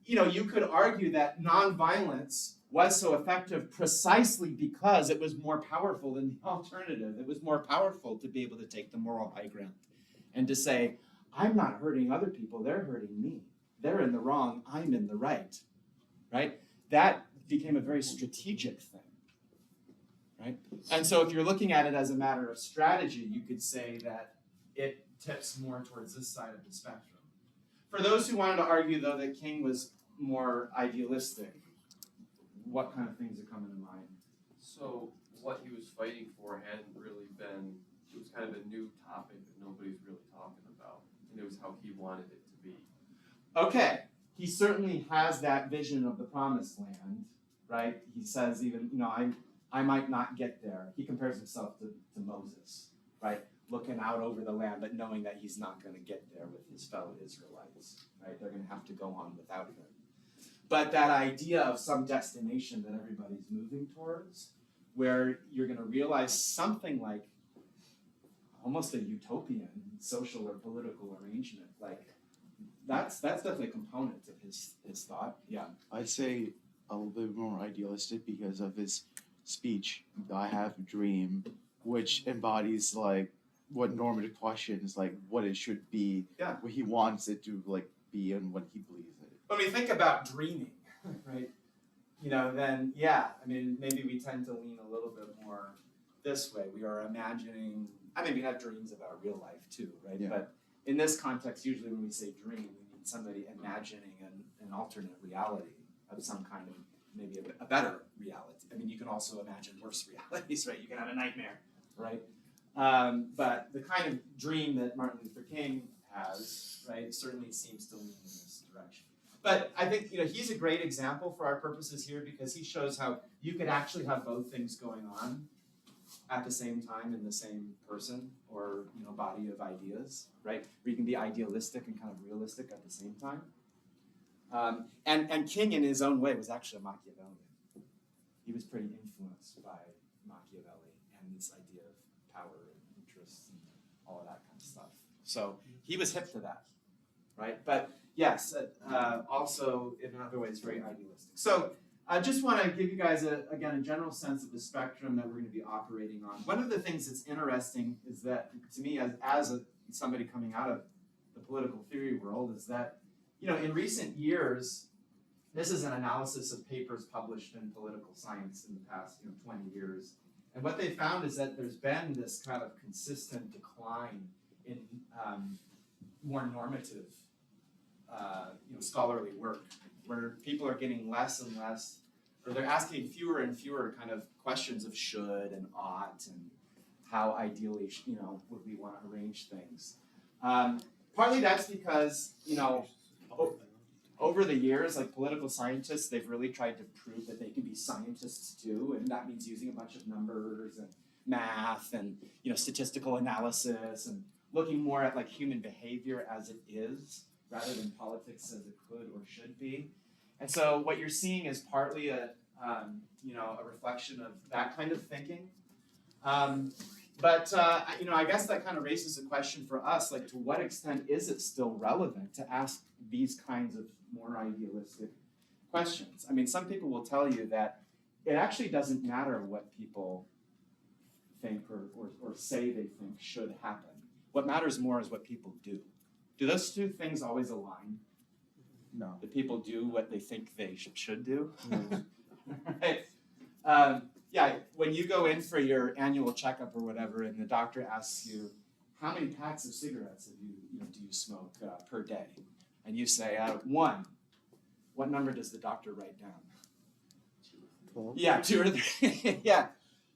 A: you know, you could argue that nonviolence was so effective precisely because it was more powerful than the alternative. It was more powerful to be able to take the moral high ground and to say, I'm not hurting other people, they're hurting me. They're in the wrong, I'm in the right, right? That became a very strategic thing, right? And so if you're looking at it as a matter of strategy, you could say that it tips more towards this side of the spectrum. For those who wanted to argue, though, that King was more idealistic, what kind of things are coming to mind?
E: So what he was fighting for hadn't really been, it was kind of a new topic that nobody's really talking about. And it was how he wanted it to be.
A: Okay, he certainly has that vision of the promised land, right? He says even, you know, I might not get there. He compares himself to Moses, right? Looking out over the land, but knowing that he's not going to get there with his fellow Israelites, right? They're going to have to go on without him. But that idea of some destination that everybody's moving towards, where you're going to realize something like almost a utopian social or political arrangement, like that's definitely a component of his thought. Yeah.
H: I'd say a little bit more idealistic because of his speech, I have a dream, which embodies like what normative question is like what it should be,
A: Yeah.
H: what he wants it to like be, and what he believes it.
A: When we think about dreaming, right? Then yeah, I mean, maybe we tend to lean a little bit more this way. We are imagining. I mean, we have dreams about real life too, right?
H: Yeah.
A: But in this context, usually when we say dream, we mean somebody imagining an alternate reality of some kind of maybe a better reality. I mean, you can also imagine worse realities, right? You can have a nightmare, right? But the kind of dream that Martin Luther King has, right, certainly seems to lean in this direction. But I think he's a great example for our purposes here because he shows how you could actually have both things going on at the same time in the same person or body of ideas, right? Where you can be idealistic and kind of realistic at the same time. And King, in his own way, was actually a Machiavellian. He was pretty influenced by Machiavelli and this idea of power and interests and all of that kind of stuff. So he was hip to that, right? But yes, also in other ways very idealistic. So I just want to give you guys a general sense of the spectrum that we're going to be operating on. One of the things that's interesting is that to me, as somebody coming out of the political theory world, is that in recent years, this is an analysis of papers published in political science in the past 20 years. And what they found is that there's been this kind of consistent decline in more normative scholarly work, where people are getting less and less, or they're asking fewer and fewer kind of questions of should and ought and how ideally would we want to arrange things. Partly that's because over the years, like political scientists, they've really tried to prove that they can be scientists too, and that means using a bunch of numbers and math and statistical analysis and looking more at like human behavior as it is rather than politics as it could or should be. And so what you're seeing is partly a reflection of that kind of thinking. But I guess that kind of raises a question for us, like to what extent is it still relevant to ask these kinds of more idealistic questions? I mean, some people will tell you that it actually doesn't matter what people think or say they think should happen. What matters more is what people do. Do those two things always align?
H: No.
A: Do people do what they think they should do? Right. When you go in for your annual checkup or whatever, and the doctor asks you, how many packs of cigarettes do you smoke per day? And you say, 1. What number does the doctor write down?
F: 12.
A: Yeah, 2 or 3. Yeah.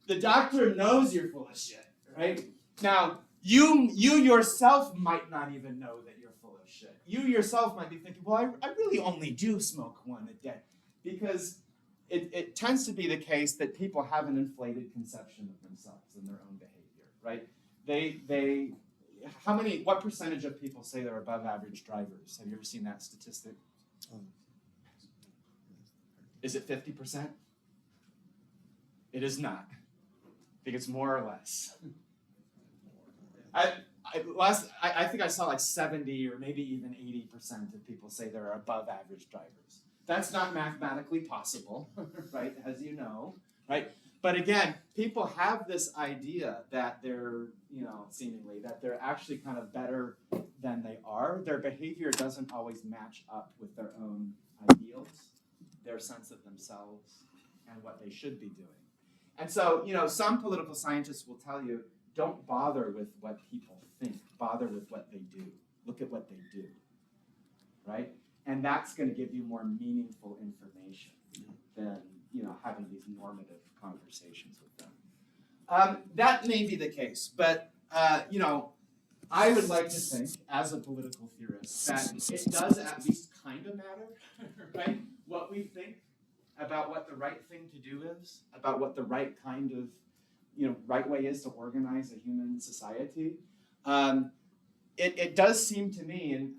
A: The doctor knows you're full of shit, right? Now, you yourself might not even know that you're full of shit. You yourself might be thinking, well, I really only do smoke 1 a day. Because it tends to be the case that people have an inflated conception of themselves and their own behavior, right? What percentage of people say they're above average drivers? Have you ever seen that statistic? Is it 50%? It is not. I think it's more or less. I think I saw like 70 or maybe even 80% of people say they're above average drivers. That's not mathematically possible, right, as you know, right? But again, people have this idea that they're, seemingly, that they're actually kind of better than they are. Their behavior doesn't always match up with their own ideals, their sense of themselves, and what they should be doing. And so, some political scientists will tell you, don't bother with what people think, bother with what they do. Look at what they do, right? And that's going to give you more meaningful information than having these normative conversations with them. That may be the case, but I would like to think, as a political theorist, that it does at least kind of matter, right? What we think about what the right thing to do is, about what the right kind of right way is to organize a human society. It does seem to me, and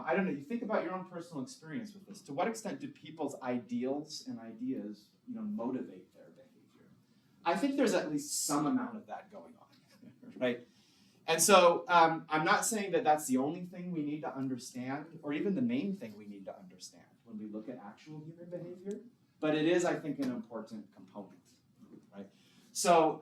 A: I don't know, you think about your own personal experience with this. To what extent do people's ideals and ideas, motivate their behavior? I think there's at least some amount of that going on, right? And so I'm not saying that that's the only thing we need to understand, or even the main thing we need to understand when we look at actual human behavior, but it is, I think, an important component, right? So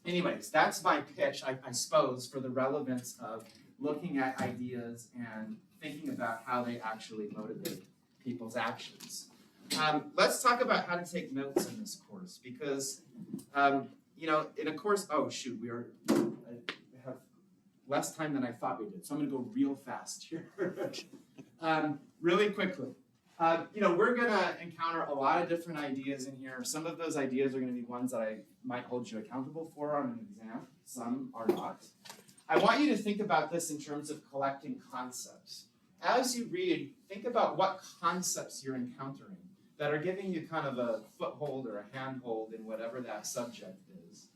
A: anyways, that's my pitch, I suppose, for the relevance of looking at ideas and thinking about how they actually motivate people's actions. Let's talk about how to take notes in this course, because in a course, oh shoot, I have less time than I thought we did, so I'm gonna go real fast here. Really quickly. We're gonna encounter a lot of different ideas in here. Some of those ideas are gonna be ones that I might hold you accountable for on an exam. Some are not. I want you to think about this in terms of collecting concepts. As you read, think about what concepts you're encountering that are giving you kind of a foothold or a handhold in whatever that subject is.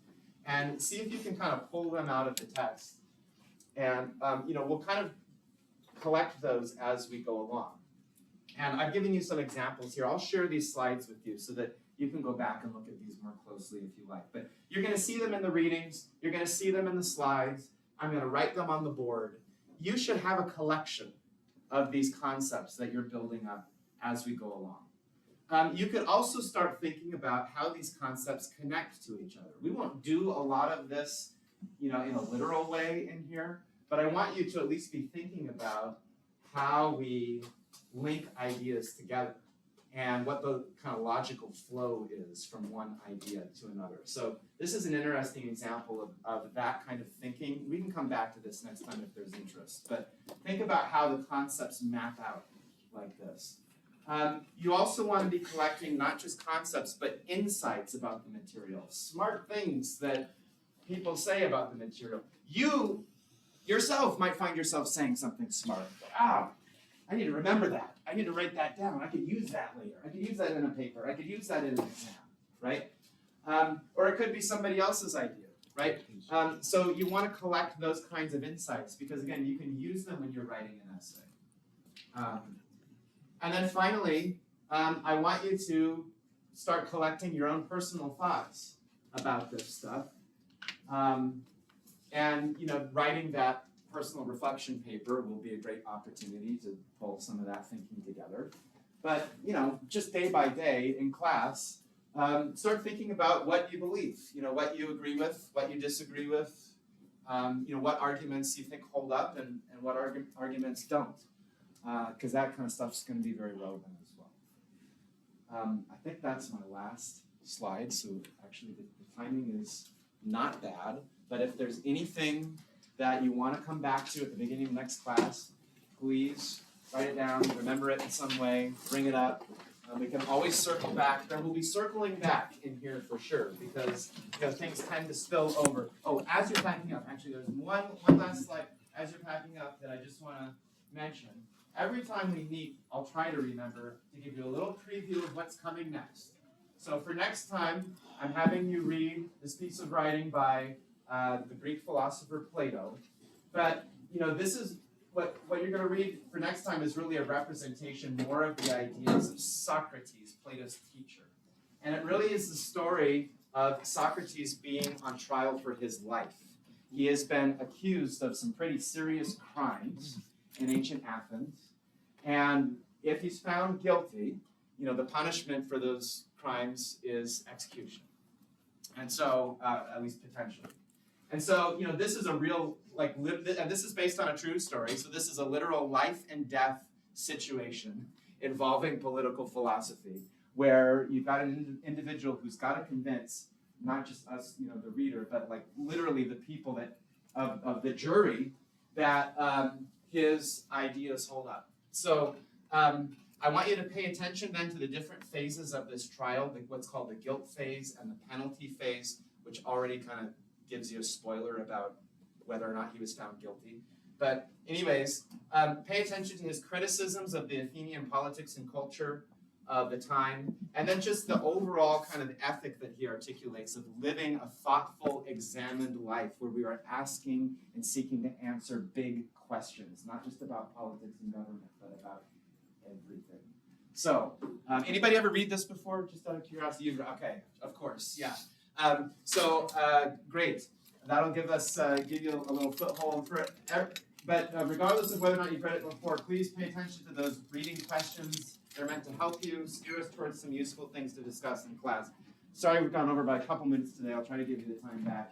A: And see if you can kind of pull them out of the text. And we'll kind of collect those as we go along. And I've given you some examples here. I'll share these slides with you so that you can go back and look at these more closely if you like. But you're going to see them in the readings. You're going to see them in the slides. I'm going to write them on the board. You should have a collection of these concepts that you're building up as we go along. You could also start thinking about how these concepts connect to each other. We won't do a lot of this, in a literal way in here, but I want you to at least be thinking about how we link ideas together and what the kind of logical flow is from one idea to another. So this is an interesting example of that kind of thinking. We can come back to this next time if there's interest, but think about how the concepts map out like this. You also want to be collecting not just concepts, but insights about the material, smart things that people say about the material. You yourself might find yourself saying something smart. I need to remember that. I need to write that down. I could use that later. I could use that in a paper. I could use that in an exam, right? Or it could be somebody else's idea, right? So you want to collect those kinds of insights because, again, you can use them when you're writing an essay. And then finally, I want you to start collecting your own personal thoughts about this stuff. And writing that personal reflection paper will be a great opportunity to pull some of that thinking together. But, just day by day in class, start thinking about what you believe, what you agree with, what you disagree with, what arguments you think hold up and what arguments don't. Because that kind of stuff is going to be very relevant as well. I think that's my last slide, so actually the timing is not bad, but if there's anything that you want to come back to at the beginning of next class, please write it down, remember it in some way, bring it up. We can always circle back. Then we'll be circling back in here for sure because things tend to spill over. Oh, as you're packing up, actually there's one last slide as you're packing up that I just want to mention. Every time we meet, I'll try to remember to give you a little preview of what's coming next. So for next time, I'm having you read this piece of writing by the Greek philosopher Plato. But, this is what you're going to read for next time is really a representation more of the ideas of Socrates, Plato's teacher. And it really is the story of Socrates being on trial for his life. He has been accused of some pretty serious crimes in ancient Athens. And if he's found guilty, the punishment for those crimes is execution. And so, at least potentially. And so, this is a real, and this is based on a true story, so this is a literal life and death situation involving political philosophy, where you've got an individual who's got to convince not just us, the reader, but literally the people of the jury that his ideas hold up. So I want you to pay attention then to the different phases of this trial, what's called the guilt phase and the penalty phase, which already kind of gives you a spoiler about whether or not he was found guilty. But anyways, pay attention to his criticisms of the Athenian politics and culture of the time, and then just the overall kind of ethic that he articulates of living a thoughtful, examined life where we are asking and seeking to answer big questions, not just about politics and government, but about everything. So, anybody ever read this before? Just out of curiosity? Okay, of course, yeah. Great. That'll give you a little foothold for it. But regardless of whether or not you've read it before, please pay attention to those reading questions. They're meant to help you steer us towards some useful things to discuss in class. Sorry we've gone over by a couple minutes today. I'll try to give you the time back.